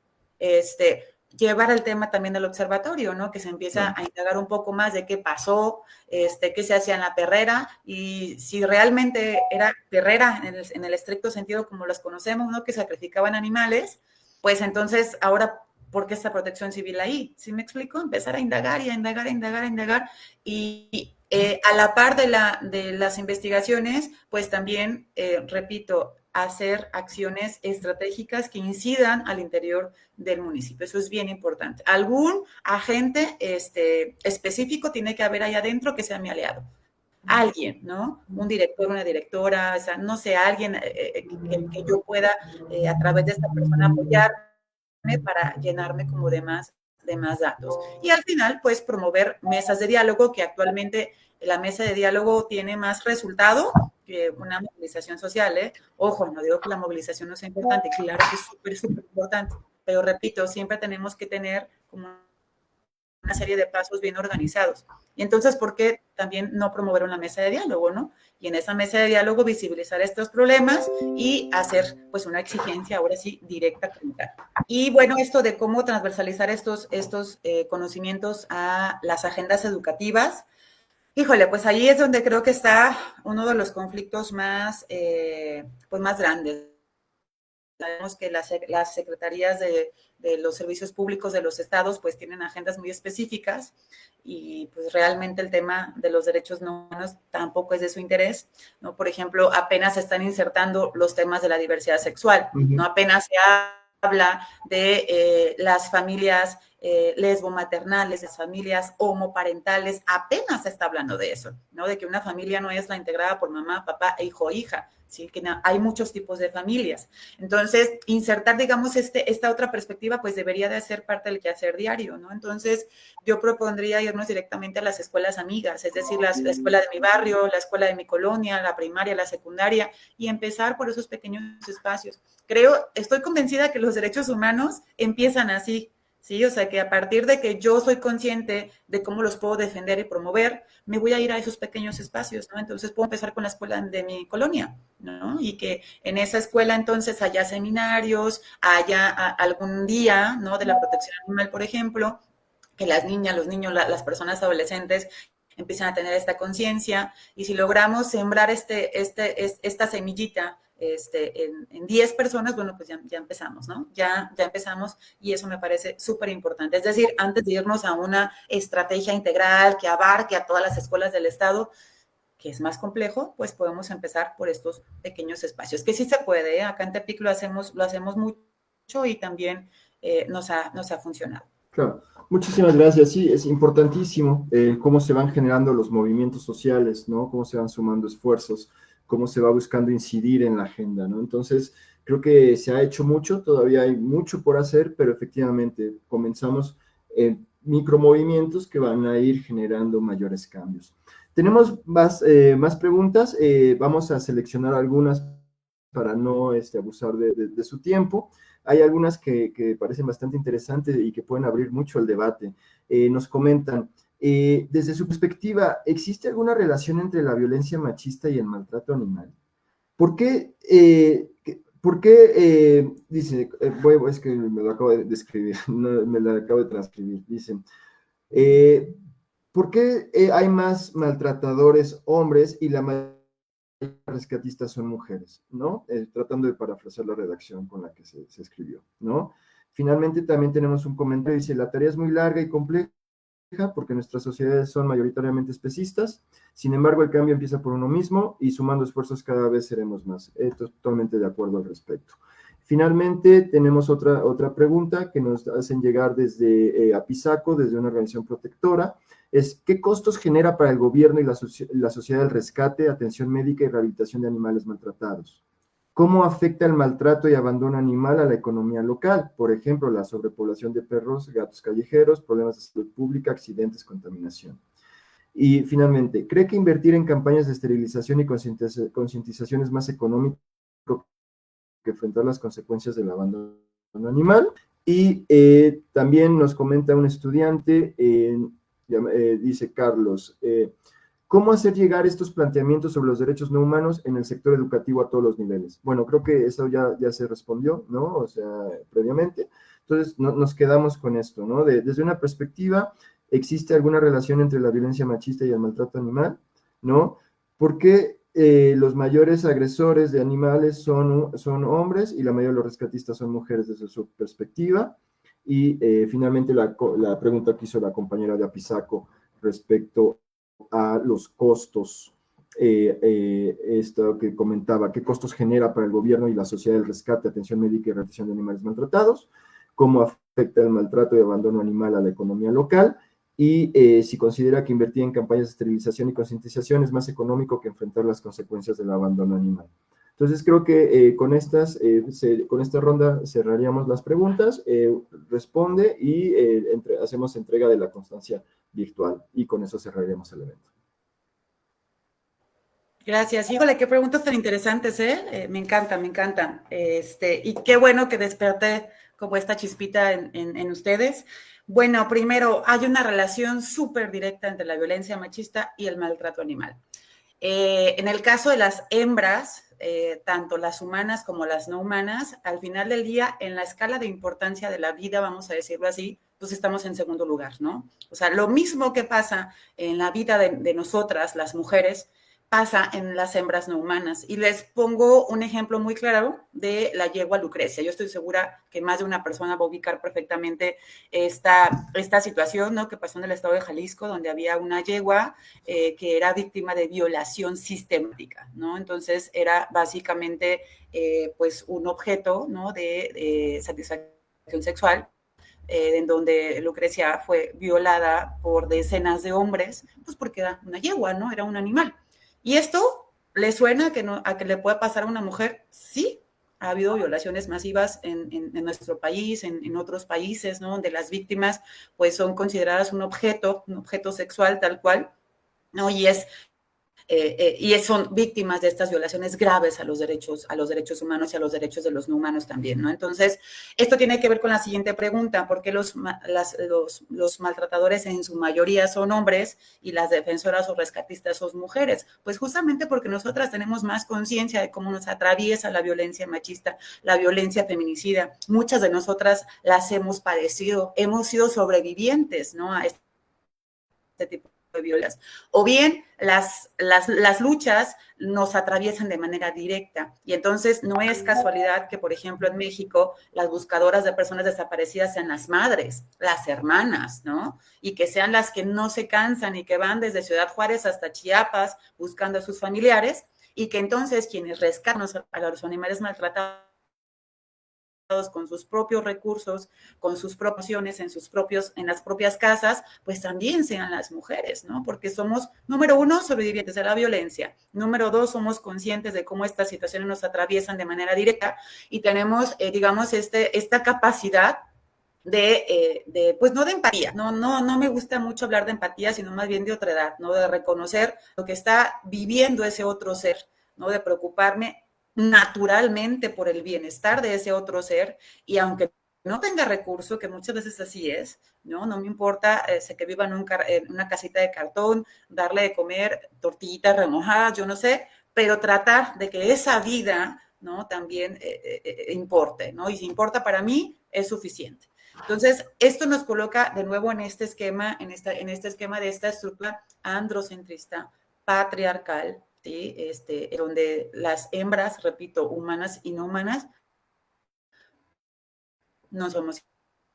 llevar el tema también al observatorio, ¿no? Que se empieza a indagar un poco más de qué pasó, qué se hacía en la perrera, y si realmente era perrera en el estricto sentido como las conocemos, ¿no? Que sacrificaban animales, pues entonces, ahora, ¿por qué esta protección civil ahí? ¿Sí me explico? Empezar a indagar y a indagar. Y a la par de las investigaciones, pues también, repito, hacer acciones estratégicas que incidan al interior del municipio. Eso es bien importante. Algún agente específico tiene que haber ahí adentro que sea mi aliado. Alguien, ¿no? Un director, una directora, o sea, no sé, alguien que yo pueda a través de esta persona apoyarme para llenarme como de más más datos. Y al final, pues promover mesas de diálogo, que actualmente la mesa de diálogo tiene más resultado que una movilización social, ¿eh? Ojo, no digo que la movilización no sea importante, claro que es súper, súper importante, pero repito, siempre tenemos que tener como una serie de pasos bien organizados. Y entonces, ¿por qué también no promover una mesa de diálogo, no? Y en esa mesa de diálogo visibilizar estos problemas y hacer, pues, una exigencia, ahora sí, directa. Y bueno, esto de cómo transversalizar estos conocimientos a las agendas educativas, híjole, pues ahí es donde creo que está uno de los conflictos más, pues más grandes. Sabemos que las secretarías de los servicios públicos de los estados pues tienen agendas muy específicas y pues realmente el tema de los derechos humanos tampoco es de su interés, ¿no? Por ejemplo, apenas se están insertando los temas de la diversidad sexual, ¿no? Apenas se habla de las familias lesbomaternales, de familias homoparentales, apenas se está hablando de eso, ¿no? De que una familia no es la integrada por mamá, papá, hijo o hija, ¿sí? Que hay muchos tipos de familias. Entonces, insertar, digamos, esta otra perspectiva, pues debería de ser parte del quehacer diario, ¿no? Entonces, yo propondría irnos directamente a las escuelas amigas, es decir, la escuela de mi barrio, la escuela de mi colonia, la primaria, la secundaria, y empezar por esos pequeños espacios. Estoy convencida que los derechos humanos empiezan así, ¿sí? O sea, que a partir de que yo soy consciente de cómo los puedo defender y promover, me voy a ir a esos pequeños espacios, ¿no? Entonces puedo empezar con la escuela de mi colonia, ¿no? Y que en esa escuela entonces haya seminarios, haya algún día, ¿no? De la protección animal, por ejemplo, que las niñas, los niños, las personas adolescentes empiezan a tener esta conciencia, y si logramos sembrar esta semillita en 10 personas, bueno, pues ya empezamos, ¿no? Ya empezamos, y eso me parece súper importante. Es decir, antes de irnos a una estrategia integral que abarque a todas las escuelas del Estado, que es más complejo, pues podemos empezar por estos pequeños espacios, que sí se puede, ¿eh? Acá en Tepic lo hacemos mucho y también nos ha funcionado. Claro, muchísimas gracias. Sí, es importantísimo cómo se van generando los movimientos sociales, ¿no? Cómo se van sumando esfuerzos, cómo se va buscando incidir en la agenda, ¿no? Entonces, creo que se ha hecho mucho, todavía hay mucho por hacer, pero efectivamente comenzamos micromovimientos que van a ir generando mayores cambios. Tenemos más preguntas, vamos a seleccionar algunas para no abusar de su tiempo. Hay algunas que parecen bastante interesantes y que pueden abrir mucho el debate. Nos comentan, desde su perspectiva, ¿existe alguna relación entre la violencia machista y el maltrato animal? ¿Por qué? Dice, es que me lo acabo de escribir, no, me lo acabo de transcribir, dice, ¿por qué hay más maltratadores hombres y la mayoría rescatistas son mujeres, ¿no? Tratando de parafrasear la redacción con la que se escribió, ¿no? Finalmente también tenemos un comentario, dice, la tarea es muy larga y compleja porque nuestras sociedades son mayoritariamente especistas, sin embargo el cambio empieza por uno mismo y sumando esfuerzos cada vez seremos más. Totalmente de acuerdo al respecto. Finalmente tenemos otra pregunta que nos hacen llegar desde Apizaco, desde una organización protectora, es ¿qué costos genera para el gobierno y la sociedad el rescate, atención médica y rehabilitación de animales maltratados? ¿Cómo afecta el maltrato y abandono animal a la economía local? Por ejemplo, la sobrepoblación de perros, gatos callejeros, problemas de salud pública, accidentes, contaminación. Y finalmente, ¿cree que invertir en campañas de esterilización y concientización es más económico que enfrentar las consecuencias del abandono animal? Y también nos comenta un estudiante, dice Carlos, ¿cómo hacer llegar estos planteamientos sobre los derechos no humanos en el sector educativo a todos los niveles? Bueno, creo que eso ya se respondió, ¿no? O sea, previamente. Entonces, nos quedamos con esto, ¿no? Desde una perspectiva, ¿existe alguna relación entre la violencia machista y el maltrato animal? ¿No? ¿Por qué los mayores agresores de animales son hombres y la mayoría de los rescatistas son mujeres desde su perspectiva? Y finalmente la pregunta que hizo la compañera de Apizaco respecto a los costos, esto que comentaba, qué costos genera para el gobierno y la sociedad el rescate, atención médica y rehabilitación de animales maltratados, cómo afecta el maltrato y abandono animal a la economía local, y si considera que invertir en campañas de esterilización y concientización es más económico que enfrentar las consecuencias del abandono animal. Entonces creo que con esta ronda cerraríamos las preguntas, responde y hacemos entrega de la constancia virtual y con eso cerraríamos el evento. Gracias. Híjole, qué preguntas tan interesantes, ¿eh? Me encanta, me encanta. Y qué bueno que desperté como esta chispita en ustedes. Bueno, primero, hay una relación súper directa entre la violencia machista y el maltrato animal. En el caso de las hembras, tanto las humanas como las no humanas, al final del día, en la escala de importancia de la vida, vamos a decirlo así, pues estamos en segundo lugar, ¿no? O sea, lo mismo que pasa en la vida de nosotras, las mujeres, pasa en las hembras no humanas. Y les pongo un ejemplo muy claro de la yegua Lucrecia. Yo estoy segura que más de una persona va a ubicar perfectamente esta situación, ¿no? Que pasó en el estado de Jalisco, donde había una yegua que era víctima de violación sistemática, ¿no? Entonces era básicamente pues un objeto, ¿no? de satisfacción sexual, en donde Lucrecia fue violada por decenas de hombres, pues porque era una yegua, ¿no? Era un animal. ¿Y esto le suena a que le puede pasar a una mujer? Sí, ha habido violaciones masivas en nuestro país, en otros países, ¿no? Donde las víctimas pues son consideradas un objeto sexual tal cual, ¿no? Y son víctimas de estas violaciones graves a los derechos humanos y a los derechos de los no humanos también, ¿no? Entonces, esto tiene que ver con la siguiente pregunta: ¿por qué los maltratadores en su mayoría son hombres y las defensoras o rescatistas son mujeres? Pues justamente porque nosotras tenemos más conciencia de cómo nos atraviesa la violencia machista, la violencia feminicida. Muchas de nosotras las hemos padecido, hemos sido sobrevivientes, ¿no? A este tipo de violencias. O bien las luchas nos atraviesan de manera directa. Y entonces no es casualidad que, por ejemplo, en México, las buscadoras de personas desaparecidas sean las madres, las hermanas, ¿no? Y que sean las que no se cansan y que van desde Ciudad Juárez hasta Chiapas buscando a sus familiares, y que entonces quienes rescatan a los animales maltratados con sus propios recursos, con sus proporciones en las propias casas, pues también sean las mujeres, ¿no? Porque somos, número uno, sobrevivientes de la violencia. Número dos, somos conscientes de cómo estas situaciones nos atraviesan de manera directa y tenemos, digamos, esta capacidad pues no de empatía, no me gusta mucho hablar de empatía, sino más bien de otredad, ¿no? De reconocer lo que está viviendo ese otro ser, ¿no? De preocuparme naturalmente por el bienestar de ese otro ser, y aunque no tenga recurso, que muchas veces así es, no me importa que viva en una casita de cartón, darle de comer tortillitas remojadas, yo no sé, pero tratar de que esa vida, ¿no? También importe, ¿no? Y si importa para mí, es suficiente. Entonces, esto nos coloca de nuevo en este esquema, en este esquema de esta estructura androcentrista, patriarcal, ¿sí? Donde las hembras, repito, humanas y no humanas, no somos,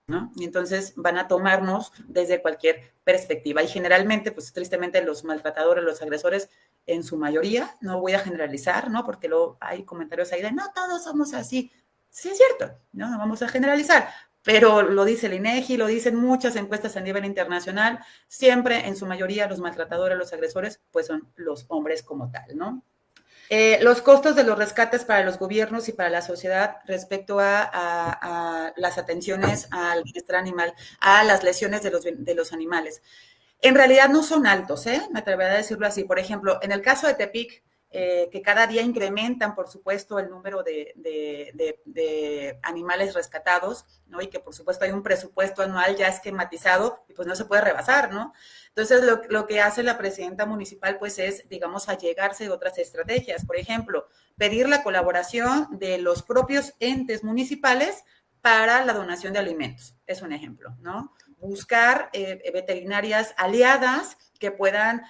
¿no? Y entonces van a tomarnos desde cualquier perspectiva. Y generalmente, pues tristemente, los maltratadores, los agresores, en su mayoría, no voy a generalizar, ¿no? Porque luego hay comentarios ahí de, no, todos somos así. Sí es cierto, no vamos a generalizar, pero lo dice el INEGI, lo dicen muchas encuestas a nivel internacional, siempre en su mayoría los maltratadores, los agresores, pues son los hombres como tal, ¿no? Los costos de los rescates para los gobiernos y para la sociedad respecto a las atenciones al bienestar animal, a las lesiones de los animales. En realidad no son altos, me atrevería a decirlo así. Por ejemplo, en el caso de Tepic, que cada día incrementan, por supuesto, el número de animales rescatados, ¿no? Y que, por supuesto, hay un presupuesto anual ya esquematizado y pues no se puede rebasar, ¿no? Entonces, lo que hace la presidenta municipal, pues es, digamos, allegarse de otras estrategias. Por ejemplo, pedir la colaboración de los propios entes municipales para la donación de alimentos. Es un ejemplo, ¿no? Buscar veterinarias aliadas que puedan,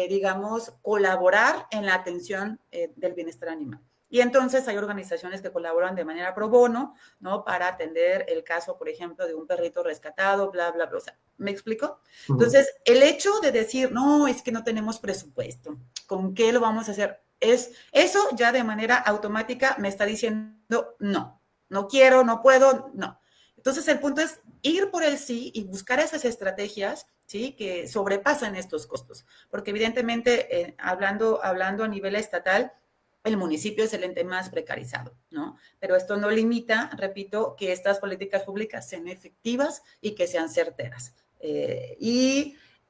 digamos, colaborar en la atención del bienestar animal. Y entonces hay organizaciones que colaboran de manera pro bono, ¿no? Para atender el caso, por ejemplo, de un perrito rescatado, bla, bla, bla. O sea, ¿me explico? Entonces, el hecho de decir, no, es que no tenemos presupuesto, ¿con qué lo vamos a hacer? Eso ya de manera automática me está diciendo, no quiero, no puedo, no. Entonces, el punto es ir por el sí y buscar esas estrategias, ¿sí? Que sobrepasan estos costos. Porque evidentemente, hablando a nivel estatal, el municipio es el ente más precarizado, ¿no? Pero esto no limita, repito, que estas políticas públicas sean efectivas y que sean certeras.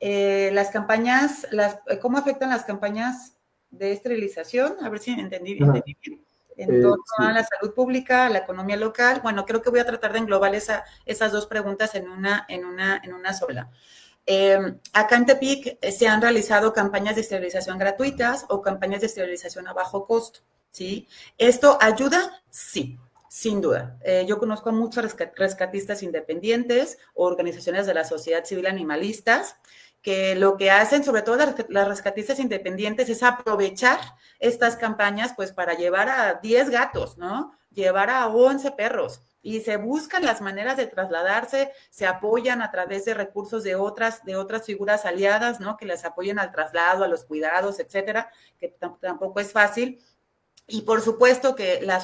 Las campañas, ¿cómo afectan las campañas de esterilización? A ver si entendí bien. En torno a la salud pública, a la economía local. Bueno, creo que voy a tratar de englobar esas dos preguntas en una sola. Acá en Tepic se han realizado campañas de esterilización gratuitas o campañas de esterilización a bajo costo, ¿sí? ¿Esto ayuda? Sí, sin duda. Yo conozco a muchos rescatistas independientes o organizaciones de la sociedad civil animalistas que lo que hacen, sobre todo las rescatistas independientes, es aprovechar estas campañas pues para llevar a 10 gatos, ¿no? Llevar a 11 perros, y se buscan las maneras de trasladarse, se apoyan a través de recursos de otras figuras aliadas, ¿no? Que les apoyen al traslado, a los cuidados, etcétera, que tampoco es fácil. Y por supuesto que la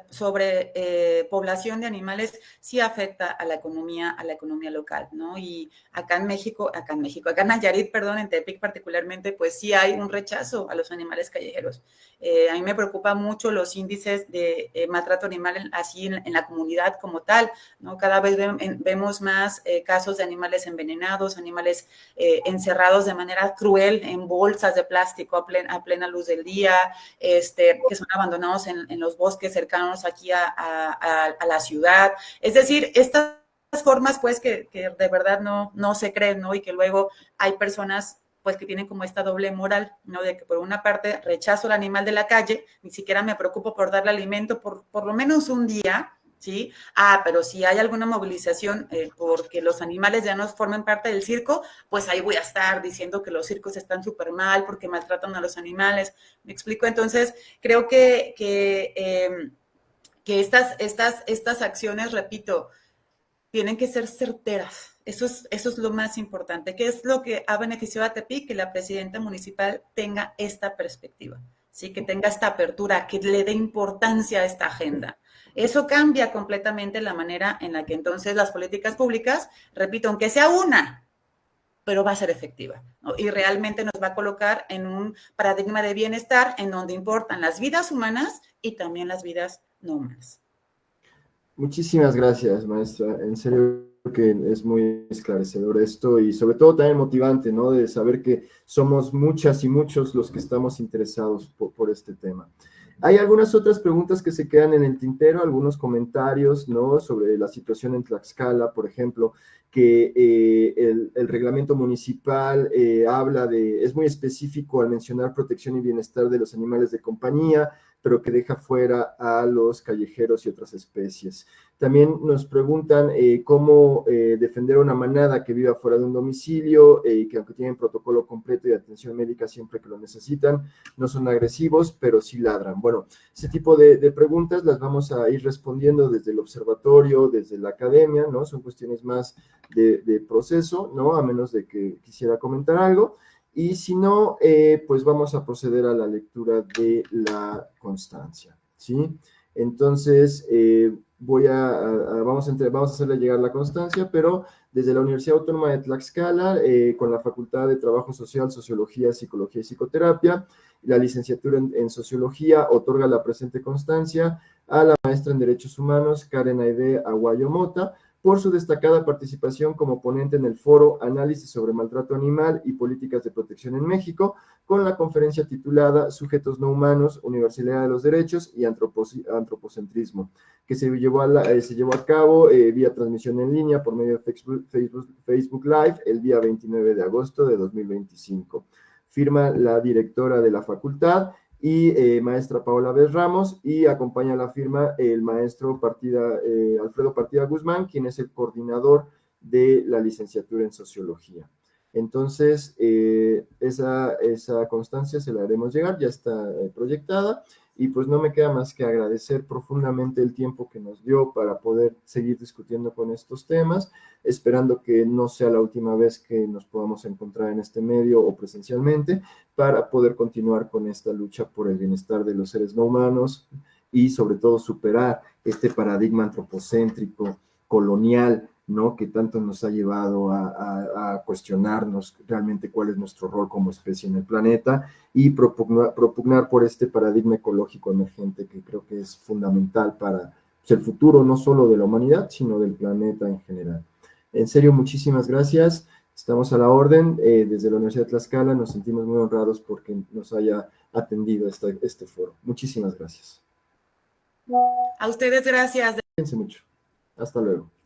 sobrepoblación de animales sí afecta a la economía local, ¿no? Y acá en Nayarit, perdón, en Tepic particularmente, pues sí hay un rechazo a los animales callejeros. A mí me preocupa mucho los índices de maltrato animal así en la comunidad como tal, ¿no? Cada vez vemos más casos de animales envenenados, animales encerrados de manera cruel en bolsas de plástico a plena luz del día, que son abandonados en los bosques cercanos aquí a la ciudad. Es decir, estas formas, pues, que de verdad no se creen, ¿no? Y que luego hay personas, pues, que tienen como esta doble moral, ¿no? De que por una parte rechazo al animal de la calle, ni siquiera me preocupo por darle alimento por lo menos un día, ¿sí? Pero si hay alguna movilización porque los animales ya no formen parte del circo, pues ahí voy a estar diciendo que los circos están súper mal porque maltratan a los animales. ¿Me explico? Entonces, creo que estas acciones, repito, tienen que ser certeras. Eso es lo más importante. ¿Qué es lo que ha beneficiado a Tepic? Que la presidenta municipal tenga esta perspectiva, ¿sí? Que tenga esta apertura, que le dé importancia a esta agenda. Eso cambia completamente la manera en la que entonces las políticas públicas, repito, aunque sea una, pero va a ser efectiva, ¿no? Y realmente nos va a colocar en un paradigma de bienestar en donde importan las vidas humanas y también las vidas no humanas. Muchísimas gracias, maestra. En serio que es muy esclarecedor esto y sobre todo también motivante, ¿no? De saber que somos muchas y muchos los que estamos interesados por este tema. Hay algunas otras preguntas que se quedan en el tintero, algunos comentarios, ¿no? Sobre la situación en Tlaxcala, por ejemplo, que el reglamento municipal es muy específico al mencionar protección y bienestar de los animales de compañía, pero que deja fuera a los callejeros y otras especies. También nos preguntan cómo defender a una manada que viva fuera de un domicilio, que aunque tienen protocolo completo y atención médica siempre que lo necesitan, no son agresivos, pero sí ladran. Bueno, ese tipo de preguntas las vamos a ir respondiendo desde el observatorio, desde la academia, ¿no? Son cuestiones más de proceso, ¿no? A menos de que quisiera comentar algo. Y si no, pues vamos a proceder a la lectura de la constancia, ¿sí? Entonces, vamos a hacerle llegar la constancia, pero desde la Universidad Autónoma de Tlaxcala, con la Facultad de Trabajo Social, Sociología, Psicología y Psicoterapia, la licenciatura en Sociología otorga la presente constancia a la maestra en Derechos Humanos, Karen Aide Aguayo Mota, por su destacada participación como ponente en el foro Análisis sobre Maltrato Animal y Políticas de Protección en México, con la conferencia titulada Sujetos no humanos, Universalidad de los Derechos y Antropocentrismo, que se llevó a cabo vía transmisión en línea por medio de Facebook Live el día 29 de agosto de 2025. Firma la directora de la facultad y maestra Paola Vez Ramos, y acompaña la firma el maestro Alfredo Partida Guzmán, quien es el coordinador de la licenciatura en Sociología. Entonces, esa constancia se la haremos llegar, ya está proyectada, y pues no me queda más que agradecer profundamente el tiempo que nos dio para poder seguir discutiendo con estos temas, esperando que no sea la última vez que nos podamos encontrar en este medio o presencialmente, para poder continuar con esta lucha por el bienestar de los seres no humanos y sobre todo superar este paradigma antropocéntrico, colonial, ¿no? Que tanto nos ha llevado a cuestionarnos realmente cuál es nuestro rol como especie en el planeta y propugnar por este paradigma ecológico emergente que creo que es fundamental para pues, el futuro no solo de la humanidad, sino del planeta en general. En serio, muchísimas gracias. Estamos a la orden. Desde la Universidad de Tlaxcala nos sentimos muy honrados porque nos haya atendido este foro. Muchísimas gracias. A ustedes, gracias. Cuídense mucho. Hasta luego.